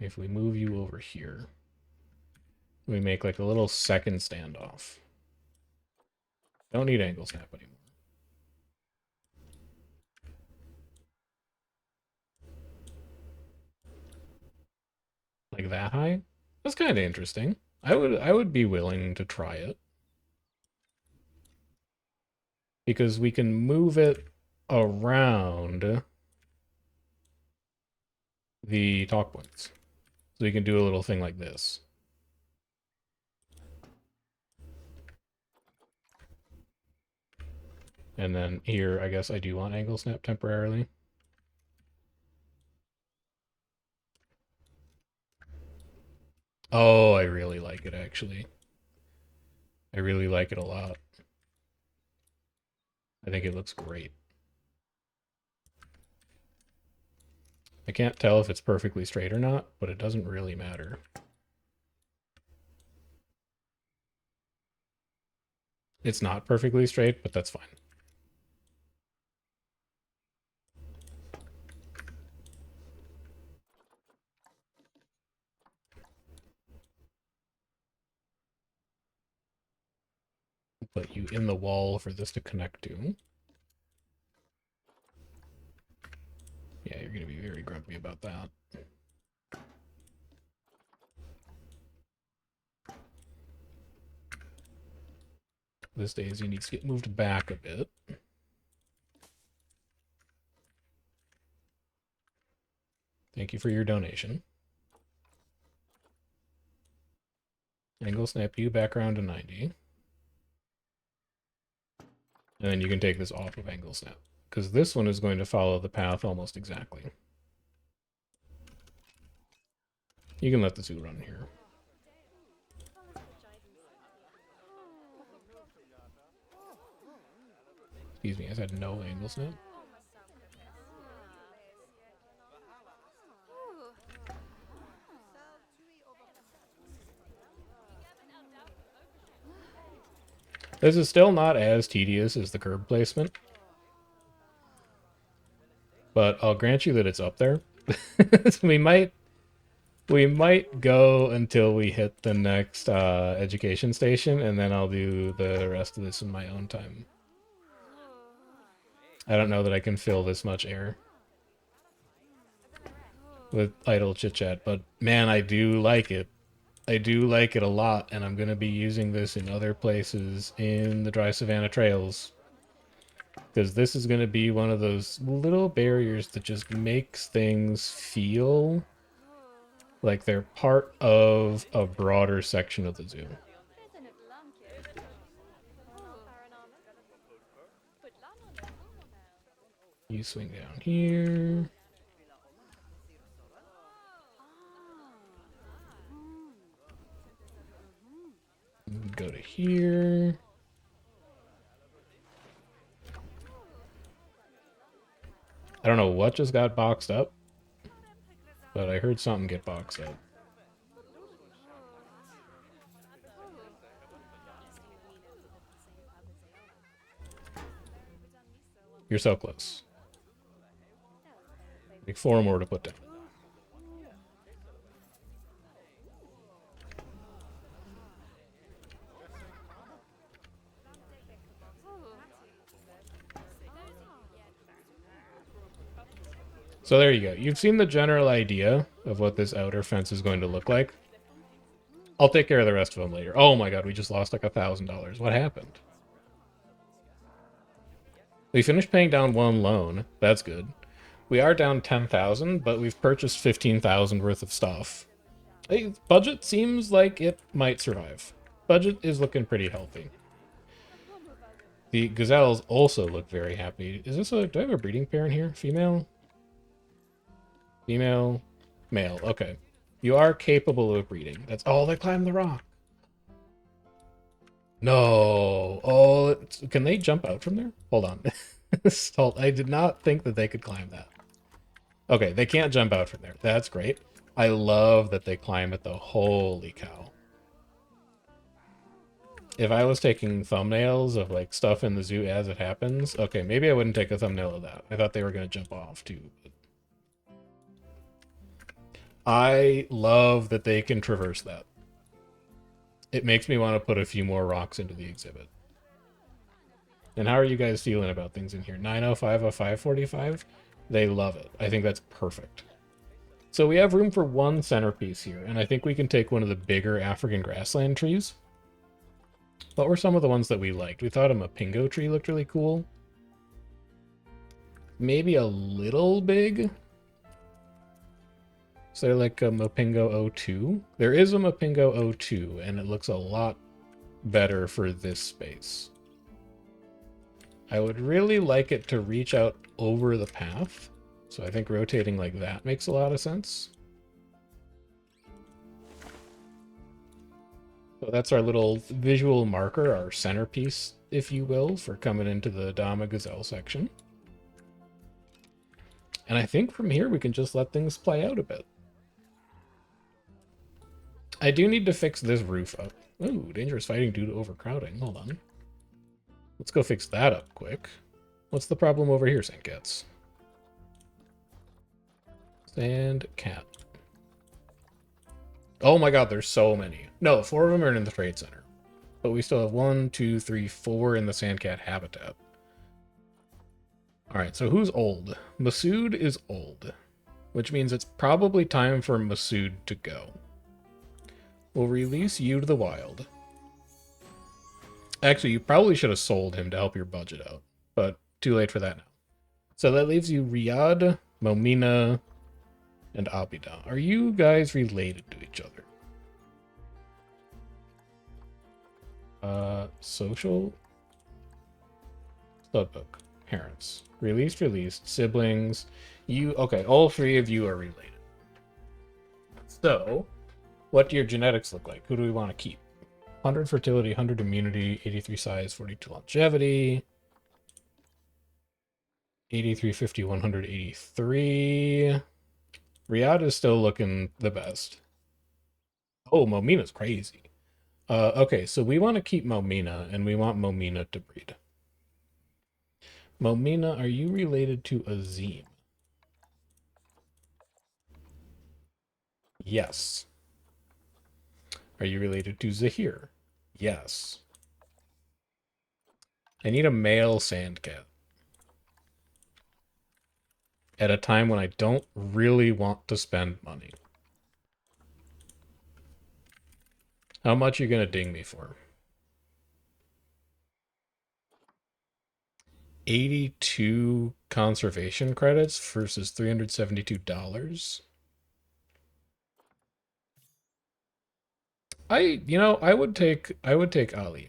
if we move you over here? We make like a little second standoff. Don't need angle snap anymore. Like that high? That's kind of interesting. I would be willing to try it. Because we can move it around the talk points. So we can do a little thing like this. And then here, I guess I do want angle snap temporarily. Oh, I really like it, actually. I really like it a lot. I think it looks great. I can't tell if it's perfectly straight or not, but it doesn't really matter. It's not perfectly straight, but that's fine. Put you in the wall for this to connect to. Yeah, you're going to be very grumpy about that. This daisy needs to get moved back a bit. Thank you for your donation. Angle snap you back around to 90. And then you can take this off of angle snap, because this one is going to follow the path almost exactly. You can let the zoo run here. Excuse me, I said no angle snap. This is still not as tedious as the curb placement, but I'll grant you that it's up there. we might go until we hit the next education station, and then I'll do the rest of this in my own time. I don't know that I can fill this much air with idle chit-chat, but man, I do like it. I do like it a lot, and I'm going to be using this in other places in the Dry Savannah Trails. Because this is going to be one of those little barriers that just makes things feel like they're part of a broader section of the zoo. You swing down here. Go to here. I don't know what just got boxed up, but I heard something get boxed up. You're so close. Like 4 more to put down. So there you go. You've seen the general idea of what this outer fence is going to look like. I'll take care of the rest of them later. Oh my god, we just lost like $1,000. What happened? We finished paying down one loan. That's good. We are down 10,000, but we've purchased 15,000 worth of stuff. Hey, budget seems like it might survive. Budget is looking pretty healthy. The gazelles also look very happy. Is this a... Do I have a breeding pair in here? Female? Female? Male. Okay. You are capable of breeding. That's... Oh, they climbed the rock. No. Oh, can they jump out from there? Hold on. I did not think that they could climb that. Okay, they can't jump out from there. That's great. I love that they climb it, though. Holy cow. If I was taking thumbnails of like stuff in the zoo as it happens, okay, maybe I wouldn't take a thumbnail of that. I thought they were gonna jump off too. I love that they can traverse that. It makes me want to put a few more rocks into the exhibit. And how are you guys feeling about things in here? 905 of 545? They love it. I think that's perfect. So we have room for one centerpiece here, and I think we can take one of the bigger African grassland trees. What were some of the ones that we liked? We thought a Mapingo tree looked really cool. Maybe a little big. So like a Mapingo 02. There is a Mapingo 02, and it looks a lot better for this space. I would really like it to reach out over the path. So I think rotating like that makes a lot of sense. So that's our little visual marker, our centerpiece, if you will, for coming into the Dama Gazelle section. And I think from here we can just let things play out a bit. I do need to fix this roof up. Ooh, dangerous fighting due to overcrowding. Hold on. Let's go fix that up quick. What's the problem over here, Sandcats? Sandcat. Oh my god, there's so many. No, 4 of them are in the trade center. But we still have 1, 2, 3, 4 in the Sandcat habitat. Alright, so who's old? Masood is old, which means it's probably time for Masood to go. We'll release you to the wild. Actually, you probably should have sold him to help your budget out, but too late for that now. So that leaves you Riyadh, Momina, and Abida. Are you guys related to each other? Social? Studbook. Parents. Released. Siblings. You, okay, all 3 of you are related. So, what do your genetics look like? Who do we want to keep? 100 fertility, 100 immunity, 83 size, 42 longevity, 83, 50, 183. Riyadh is still looking the best. Oh, Momina's crazy. Okay, so we want to keep Momina, and we want Momina to breed. Momina, are you related to Azim? Yes. Are you related to Zahir? Yes. I need a male Sandcat. At a time when I don't really want to spend money. How much are you gonna ding me for? 82 conservation credits versus $372. I would take Ali.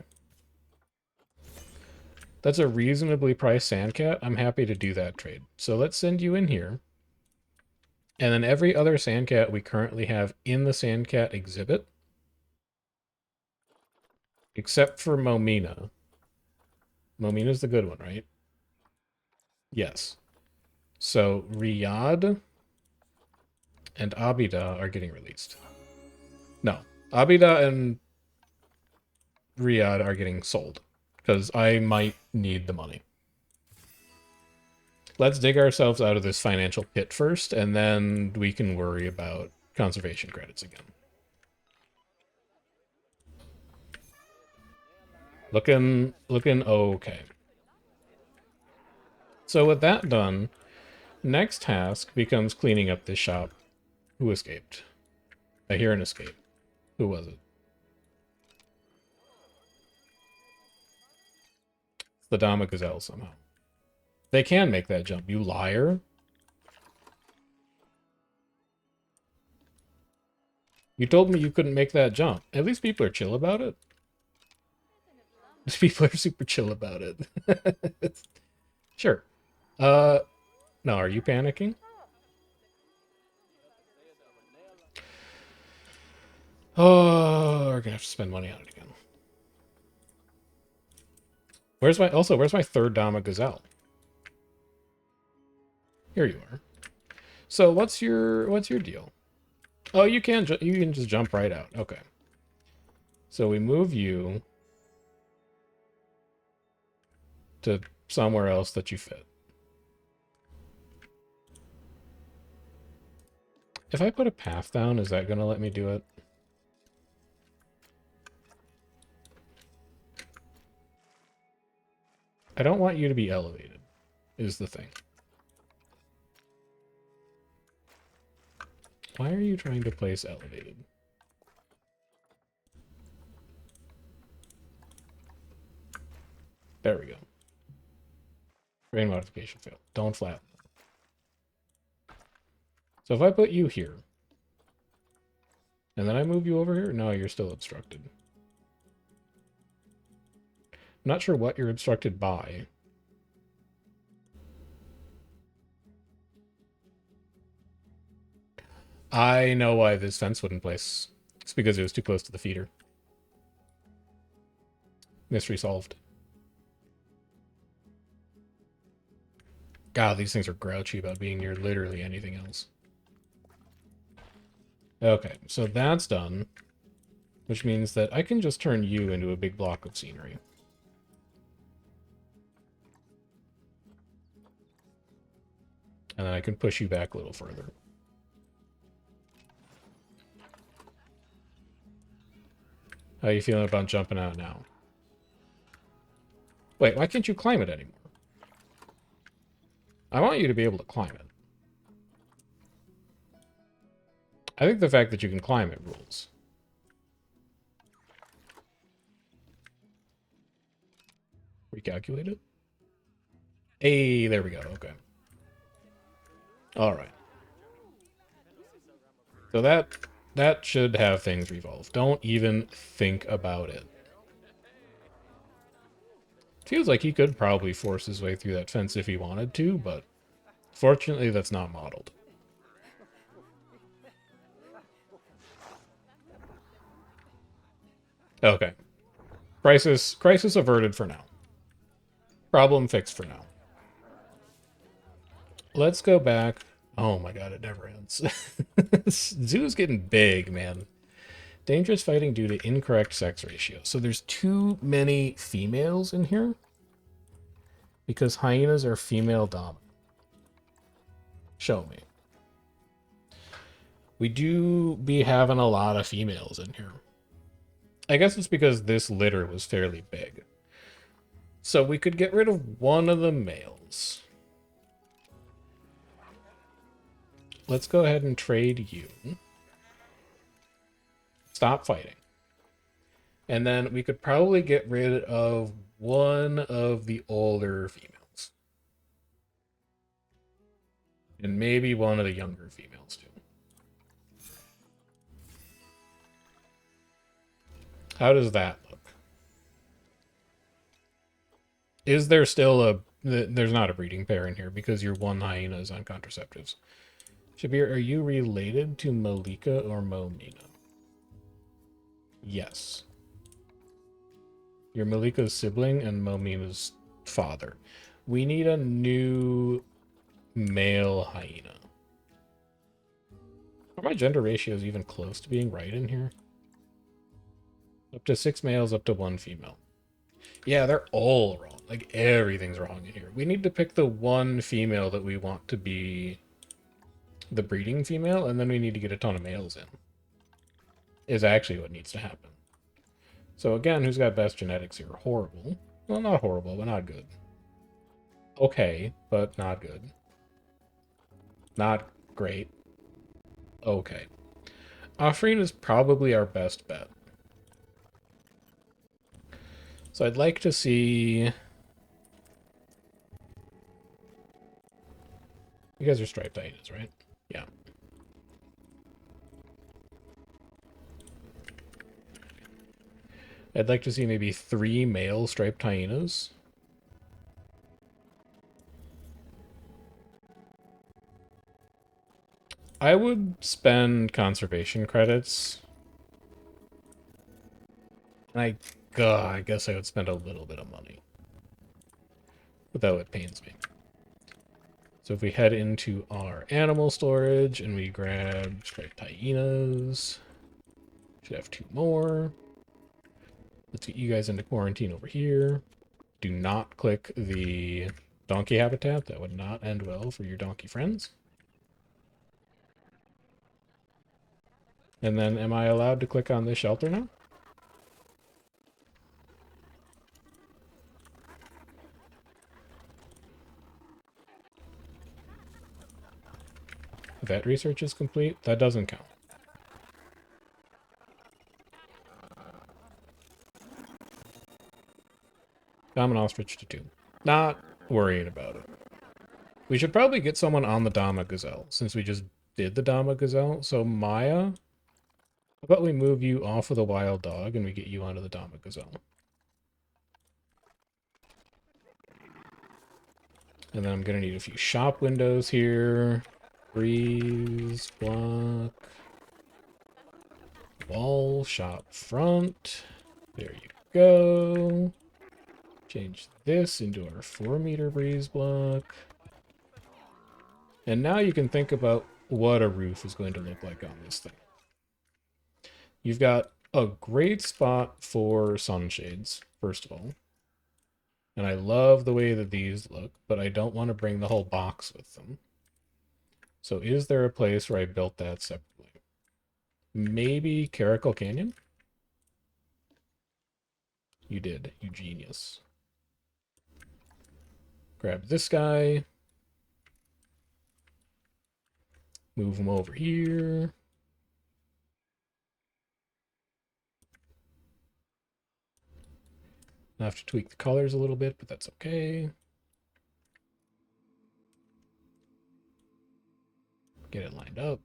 That's a reasonably priced Sandcat. I'm happy to do that trade. So let's send you in here. And then every other Sandcat we currently have in the Sandcat exhibit, except for Momina. Momina's the good one, right? Yes. So Riyadh and Abida are getting released. No, Abida and Riyadh are getting sold because I might need the money. Let's dig ourselves out of this financial pit first, and then we can worry about conservation credits again. Looking okay. So with that done, next task becomes cleaning up this shop. Who escaped? I hear an escape. Who was it? It's the Dama Gazelle somehow. They can make that jump, you liar. You told me you couldn't make that jump. At least people are chill about it. People are super chill about it. Sure. No, are you panicking? Oh, we're gonna have to spend money on it again. Where's my third Dama Gazelle? Here you are. So what's your deal? Oh, you can just jump right out. Okay. So we move you. to somewhere else that you fit. If I put a path down, is that going to let me do it? I don't want you to be elevated, is the thing. Why are you trying to place elevated? There we go. Terrain modification failed. Don't flatten. So if I put you here, and then I move you over here, no, you're still obstructed. I'm not sure what you're obstructed by. I know why this fence wouldn't place. It's because it was too close to the feeder. Mystery solved. God, these things are grouchy about being near literally anything else. Okay, so that's done. Which means that I can just turn you into a big block of scenery. And then I can push you back a little further. How are you feeling about jumping out now? Wait, why can't you climb it anymore? I want you to be able to climb it. I think the fact that you can climb it rules. Recalculate it? Hey, there we go. Okay. All right. So that should have things revolve. Don't even think about it. Feels like he could probably force his way through that fence if he wanted to, but fortunately that's not modeled. Okay. Crisis averted for now. Problem fixed for now. Let's go back. Oh my god, it never ends. Zoo's getting big, man. Dangerous fighting due to incorrect sex ratio. So there's too many females in here because hyenas are female dominant. Show me. We do be having a lot of females in here. I guess it's because this litter was fairly big. So we could get rid of one of the males. Let's go ahead and trade you. Stop fighting. And then we could probably get rid of one of the older females. And maybe one of the younger females too. How does that look? Is there still a... There's not a breeding pair in here because your one hyena is on contraceptives. Shabir, are you related to Malika or Momina? Yes. You're Malika's sibling and Momina's father. We need a new male hyena. Are my gender ratios even close to being right in here? Up to 6 males, up to 1 female. Yeah, they're all wrong. Like, everything's wrong in here. We need to pick the one female that we want to be the breeding female, and then we need to get a ton of males in. Is actually what needs to happen. So again, who's got best genetics here? Horrible. Well, not horrible, but not good. Okay, but not good. Not great. Okay. Afrin is probably our best bet. So I'd like to see... You guys are striped hyenas, right? Yeah. I'd like to see maybe 3 male striped hyenas. I would spend conservation credits. And I guess I would spend a little bit of money. But that would pains me. So if we head into our animal storage and we grab striped hyenas, should have 2 more. Let's get you guys into quarantine over here. Do not click the donkey habitat. That would not end well for your donkey friends. And then am I allowed to click on this shelter now? Vet research is complete. That doesn't count. Common ostrich to 2. Not worrying about it. We should probably get someone on the Dama Gazelle, since we just did the Dama Gazelle. So Maya, how about we move you off of the wild dog and we get you onto the Dama Gazelle? And then I'm going to need a few shop windows here. Breeze, block. Wall, shop front. There you go. Change this into our 4-meter breeze block. And now you can think about what a roof is going to look like on this thing. You've got a great spot for sunshades, first of all. And I love the way that these look, but I don't want to bring the whole box with them. So is there a place where I built that separately? Maybe Caracal Canyon? You did, you genius. Grab this guy. Move him over here. I have to tweak the colors a little bit, but that's okay. Get it lined up.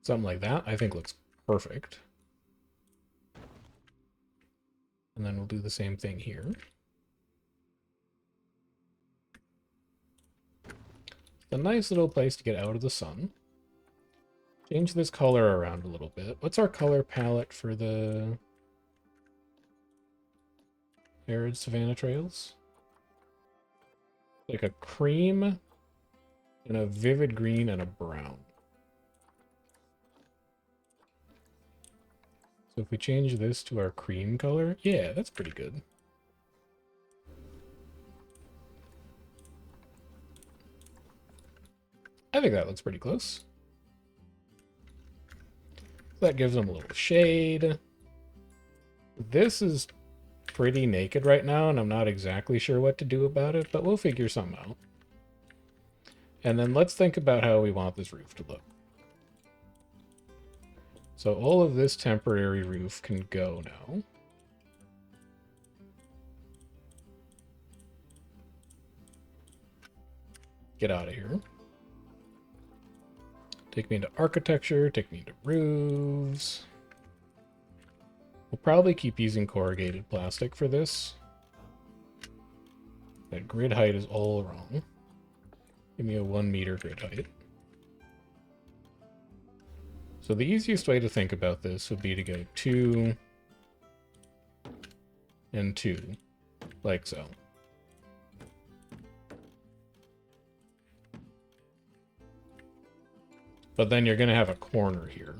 Something like that, I think looks perfect. And then we'll do the same thing here. A nice little place to get out of the sun. Change this color around a little bit. What's our color palette for the arid Savannah Trails? Like a cream and a vivid green and a brown. So if we change this to our cream color, yeah, that's pretty good. I think that looks pretty close. That gives them a little shade. This is pretty naked right now, and I'm not exactly sure what to do about it, but we'll figure something out. And then let's think about how we want this roof to look. So all of this temporary roof can go now. Get out of here. Take me into architecture, take me into roofs. We'll probably keep using corrugated plastic for this. That grid height is all wrong. Give me a 1-meter grid height. So the easiest way to think about this would be to go 2 and 2, like so. But then you're going to have a corner here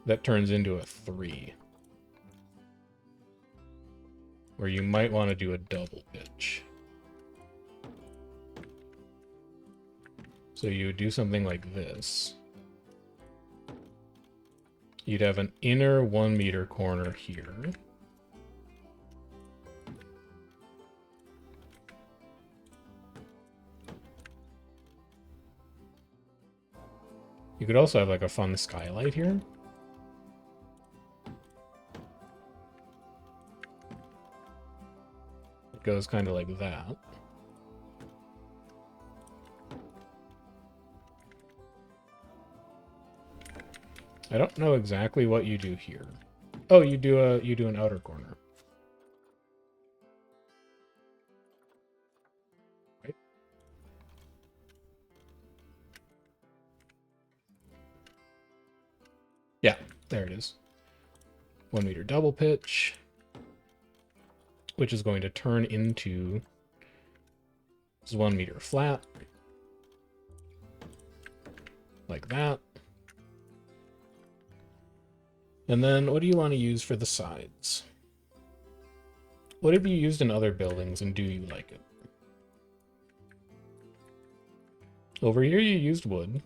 that turns into a 3. Where you might want to do a double pitch. So you would do something like this. You'd have an inner 1-meter corner here. You could also have like a fun skylight here. It goes kind of like that. I don't know exactly what you do here. Oh, you do an outer corner. Right? Yeah, there it is. 1-meter double pitch, which is going to turn into this 1-meter flat, like that. And then what do you want to use for the sides? What have you used in other buildings, and do you like it? Over here you used wood.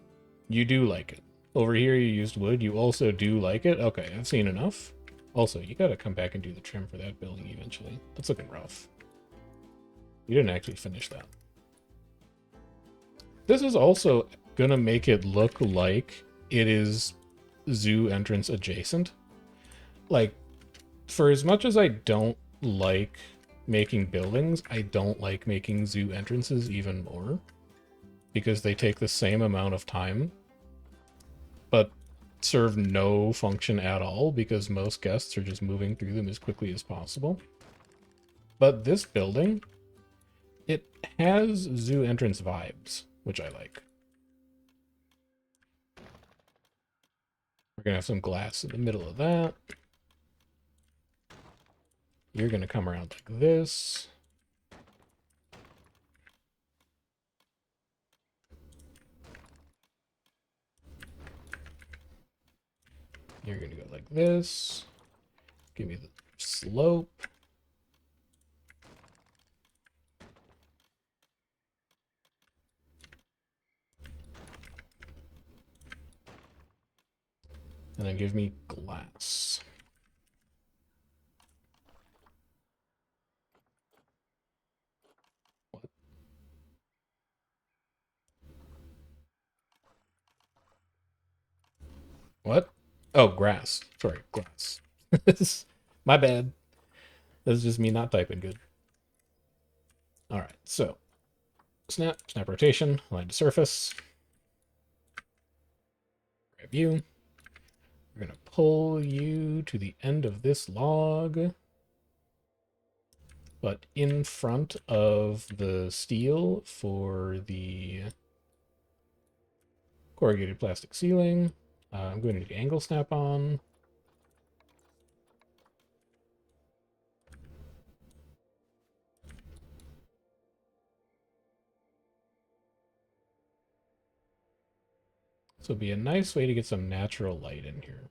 You do like it. Over here you used wood. You also do like it. Okay, I've seen enough. Also, you gotta come back and do the trim for that building eventually. That's looking rough. You didn't actually finish that. This is also gonna make it look like it is zoo entrance adjacent. Like, for as much as I don't like making buildings, I don't like making zoo entrances even more, because they take the same amount of time but serve no function at all, because most guests are just moving through them as quickly as possible. But this building, it has zoo entrance vibes, which I like. We're gonna have some glass in the middle of that. You're gonna come around like this. You're gonna go like this. Give me the slope. And then give me glass. What? What? Oh, grass. Sorry, glass. My bad. That's just me not typing good. All right, so snap, snap rotation, align to surface. Grab you. We're gonna pull you to the end of this log, but in front of the steel for the corrugated plastic ceiling. I'm going to need angle snap on. This will be a nice way to get some natural light in here.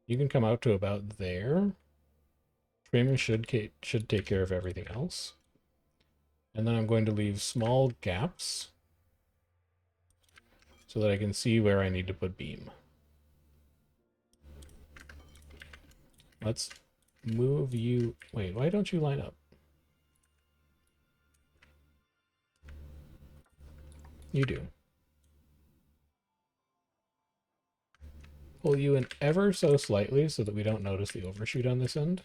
You can come out to about there. Trim should take care of everything else. And then I'm going to leave small gaps so that I can see where I need to put beam. Let's move you. Wait, why don't you line up? You do. Pull you in ever so slightly so that we don't notice the overshoot on this end.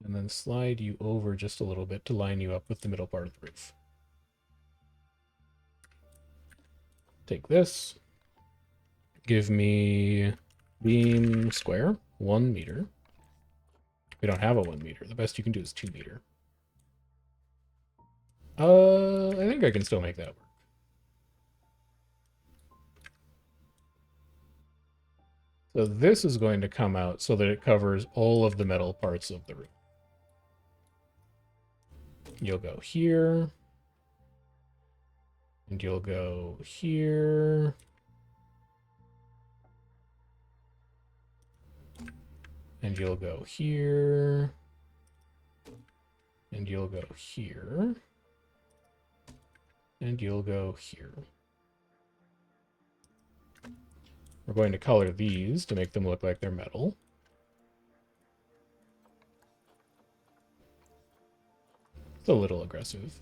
And then slide you over just a little bit to line you up with the middle part of the roof. Take this. Give me beam square, 1 meter. We don't have a 1 meter. The best you can do is 2 meter. I think I can still make that work. So this is going to come out so that it covers all of the metal parts of the room. You'll go here. And you'll go here. And you'll go here. And you'll go here. And you'll go here. We're going to color these to make them look like they're metal. It's a little aggressive.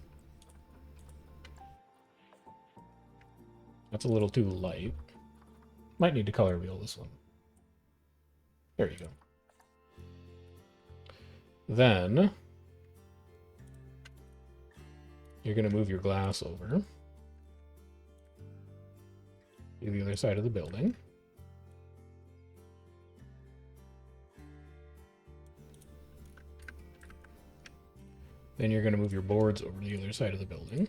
That's a little too light. Might need to color wheel this one. There you go. Then you're going to move your glass over to the other side of the building. Then you're going to move your boards over to the other side of the building.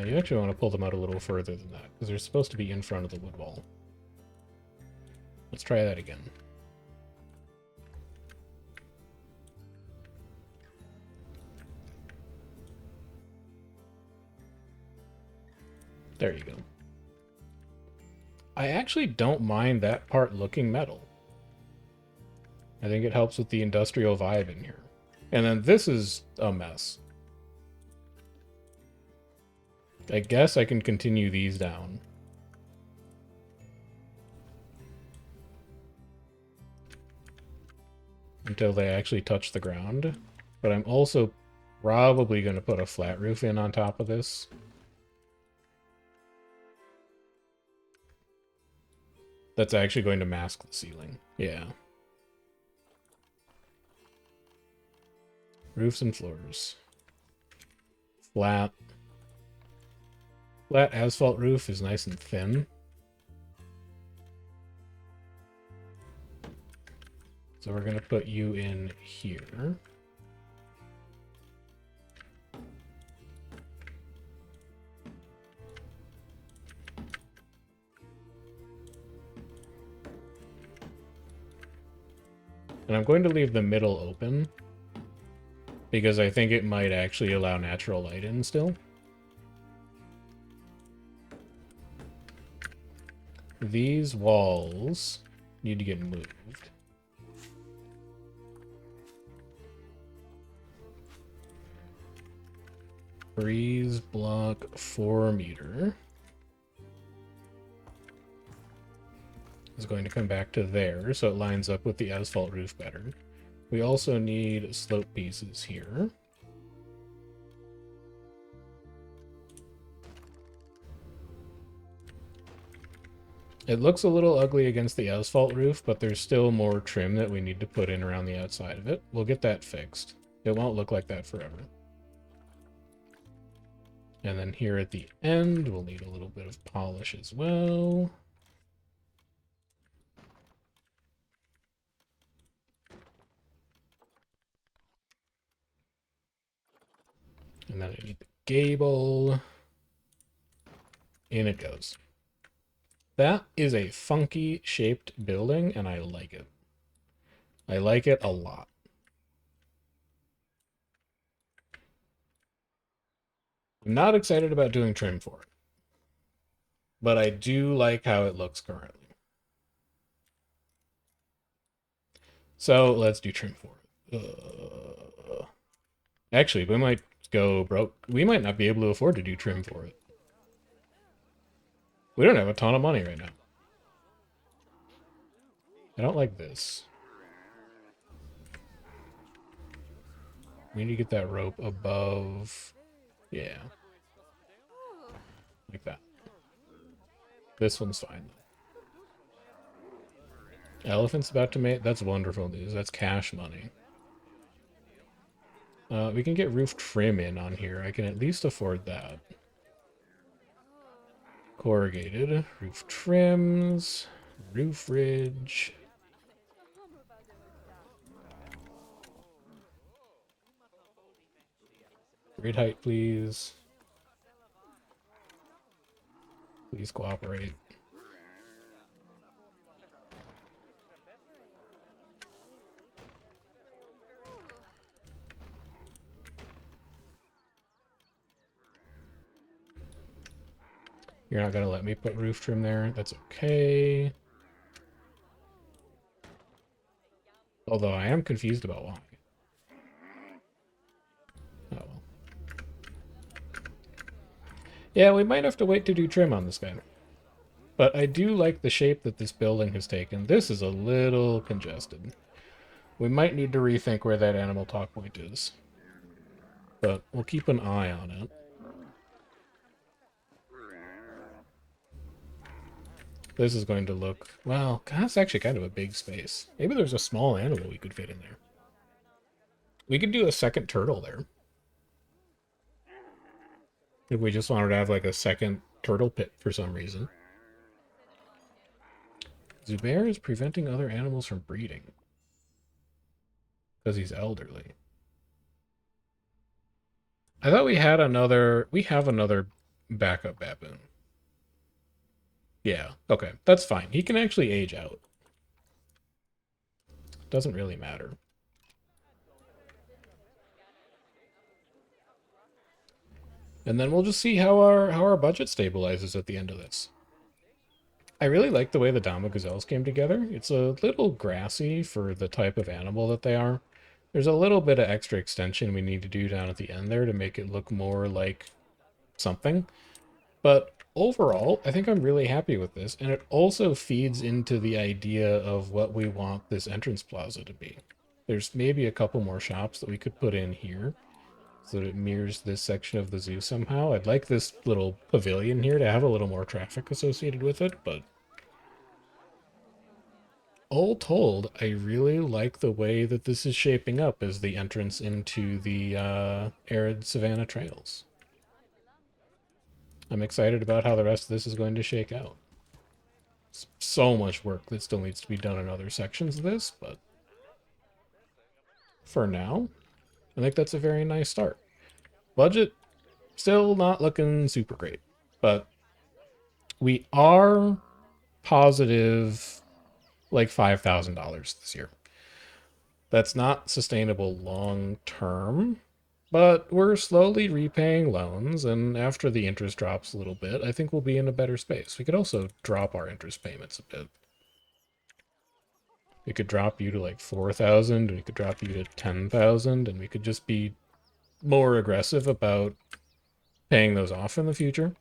You actually want to pull them out a little further than that, because they're supposed to be in front of the wood wall. Let's try that again. There you go. I actually don't mind that part looking metal. I think it helps with the industrial vibe in here. And then this is a mess. I guess I can continue these down. Until they actually touch the ground. But I'm also probably going to put a flat roof in on top of this. That's actually going to mask the ceiling. Yeah. Roofs and floors. Flat. Flat asphalt roof is nice and thin. So we're going to put you in here. And I'm going to leave the middle open, because I think it might actually allow natural light in still. These walls need to get moved. Breeze block 4 meter. Is going to come back to there, so it lines up with the asphalt roof better. We also need slope pieces here. It looks a little ugly against the asphalt roof, but there's still more trim that we need to put in around the outside of it. We'll get that fixed. It won't look like that forever. And then here at the end, we'll need a little bit of polish as well. And then I need the gable. In it goes. That is a funky shaped building, and I like it. I like it a lot. I'm not excited about doing trim for it, but I do like how it looks currently. So let's do trim for it. Actually, we might go broke. We might not be able to afford to do trim for it. We don't have a ton of money right now. I don't like this. We need to get that rope above. Yeah. Like that. This one's fine. Elephant's about to mate. That's wonderful news. That's cash money. We can get roof trim in on here. I can at least afford that. Corrugated. Roof trims. Roof ridge. Grade height, please. Please cooperate. You're not going to let me put roof trim there. That's okay. Although I am confused about why. Oh well. Yeah, we might have to wait to do trim on this guy. But I do like the shape that this building has taken. This is a little congested. We might need to rethink where that animal talk point is. But we'll keep an eye on it. This is going to look... Well, that's actually kind of a big space. Maybe there's a small animal we could fit in there. We could do a second turtle there. If we just wanted to have like a second turtle pit for some reason. Zubair is preventing other animals from breeding. Because he's elderly. I thought we had another... We have another backup baboon. Yeah, okay, that's fine. He can actually age out. Doesn't really matter. And then we'll just see how our budget stabilizes at the end of this. I really like the way the Dama Gazelles came together. It's a little grassy for the type of animal that they are. There's a little bit of extra extension we need to do down at the end there to make it look more like something. But overall, I think I'm really happy with this. And it also feeds into the idea of what we want this entrance plaza to be. There's maybe a couple more shops that we could put in here so that it mirrors this section of the zoo somehow. I'd like this little pavilion here to have a little more traffic associated with it, but all told, I really like the way that this is shaping up as the entrance into the arid Savannah Trails. I'm excited about how the rest of this is going to shake out. So much work that still needs to be done in other sections of this, but for now, I think that's a very nice start. Budget, still not looking super great, but we are positive like $5,000 this year. That's not sustainable long term, but we're slowly repaying loans, and after the interest drops a little bit, I think we'll be in a better space. We could also drop our interest payments a bit. We could drop you to like 4,000, we could drop you to 10,000, and we could just be more aggressive about paying those off in the future.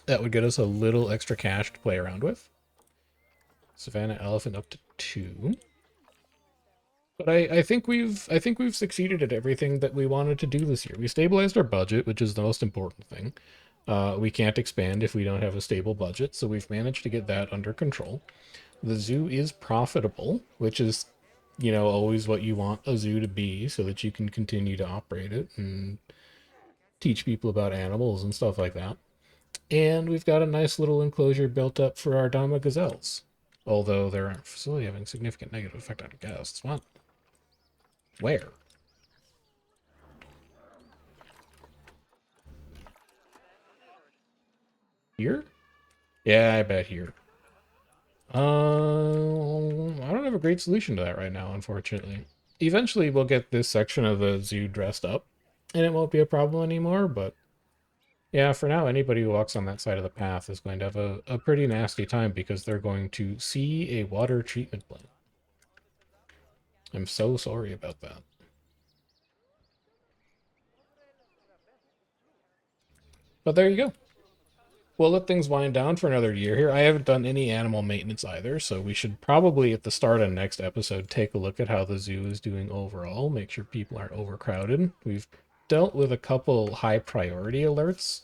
That would get us a little extra cash to play around with. Savannah elephant up to 2. But I think we've succeeded at everything that we wanted to do this year. We stabilized our budget, which is the most important thing. We can't expand if we don't have a stable budget, so we've managed to get that under control. The zoo is profitable, which is, always what you want a zoo to be, so that you can continue to operate it and teach people about animals and stuff like that. And we've got a nice little enclosure built up for our Dama Gazelles. Although their facility having significant negative effect on guests. What? Where? Here? Yeah, I bet here. I don't have a great solution to that right now, unfortunately. Eventually, we'll get this section of the zoo dressed up, and it won't be a problem anymore, but yeah, for now, anybody who walks on that side of the path is going to have a pretty nasty time because they're going to see a water treatment plant. I'm so sorry about that. But there you go. We'll let things wind down for another year here. I haven't done any animal maintenance either, so we should probably at the start of next episode take a look at how the zoo is doing overall, make sure people aren't overcrowded. We've dealt with a couple high priority alerts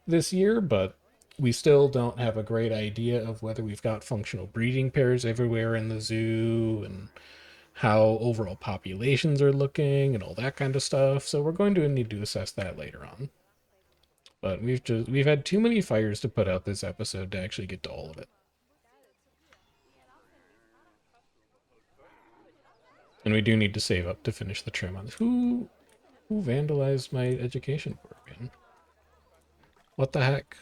this year, but we still don't have a great idea of whether we've got functional breeding pairs everywhere in the zoo and how overall populations are looking and all that kind of stuff. So we're going to need to assess that later on. But we've had too many fires to put out this episode to actually get to all of it. And we do need to save up to finish the trim on this. Who vandalized my education board again? What the heck?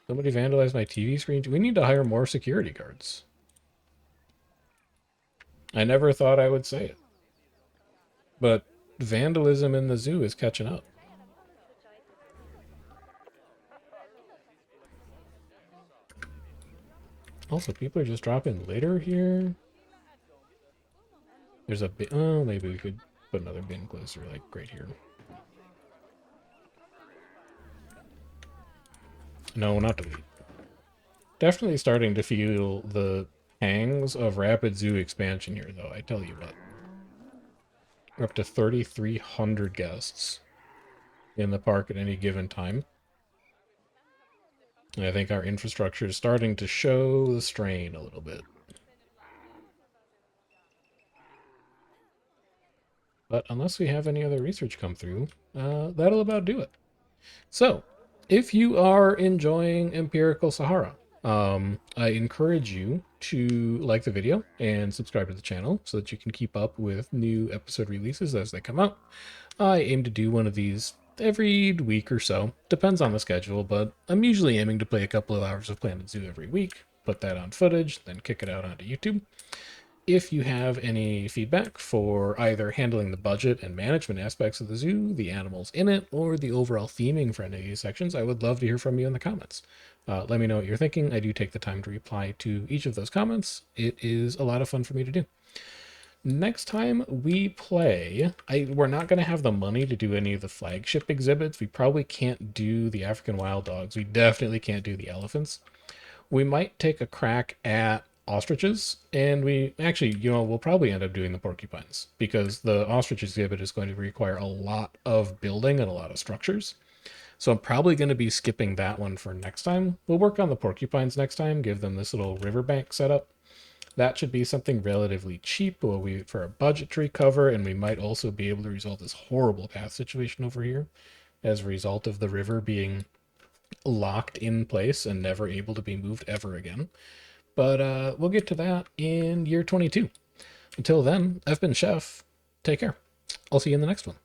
Somebody vandalized my TV screen? We need to hire more security guards. I never thought I would say it. But vandalism in the zoo is catching up. Also, people are just dropping litter here. There's a bin. Oh, maybe we could put another bin closer, like right here. No, not delete. Definitely starting to feel the pangs of rapid zoo expansion here, though, I tell you what. We're up to 3,300 guests in the park at any given time. And I think our infrastructure is starting to show the strain a little bit. But unless we have any other research come through, that'll about do it. So, if you are enjoying Empirical Sahara, I encourage you to like the video and subscribe to the channel so that you can keep up with new episode releases as they come out. I aim to do one of these every week or so. Depends on the schedule, but I'm usually aiming to play a couple of hours of Planet Zoo every week, put that on footage, then kick it out onto YouTube. If you have any feedback for either handling the budget and management aspects of the zoo, the animals in it, or the overall theming for any of these sections, I would love to hear from you in the comments. Let me know what you're thinking. I do take the time to reply to each of those comments. It is a lot of fun for me to do. Next time we play, we're not going to have the money to do any of the flagship exhibits. We probably can't do the African wild dogs. We definitely can't do the elephants. We might take a crack at ostriches, and we actually, we'll probably end up doing the porcupines because the ostrich exhibit is going to require a lot of building and a lot of structures. So I'm probably going to be skipping that one for next time. We'll work on the porcupines next time, give them this little riverbank setup. That should be something relatively cheap for a budgetary cover, and we might also be able to resolve this horrible path situation over here as a result of the river being locked in place and never able to be moved ever again. But we'll get to that in year 22. Until then, I've been Chef. Take care. I'll see you in the next one.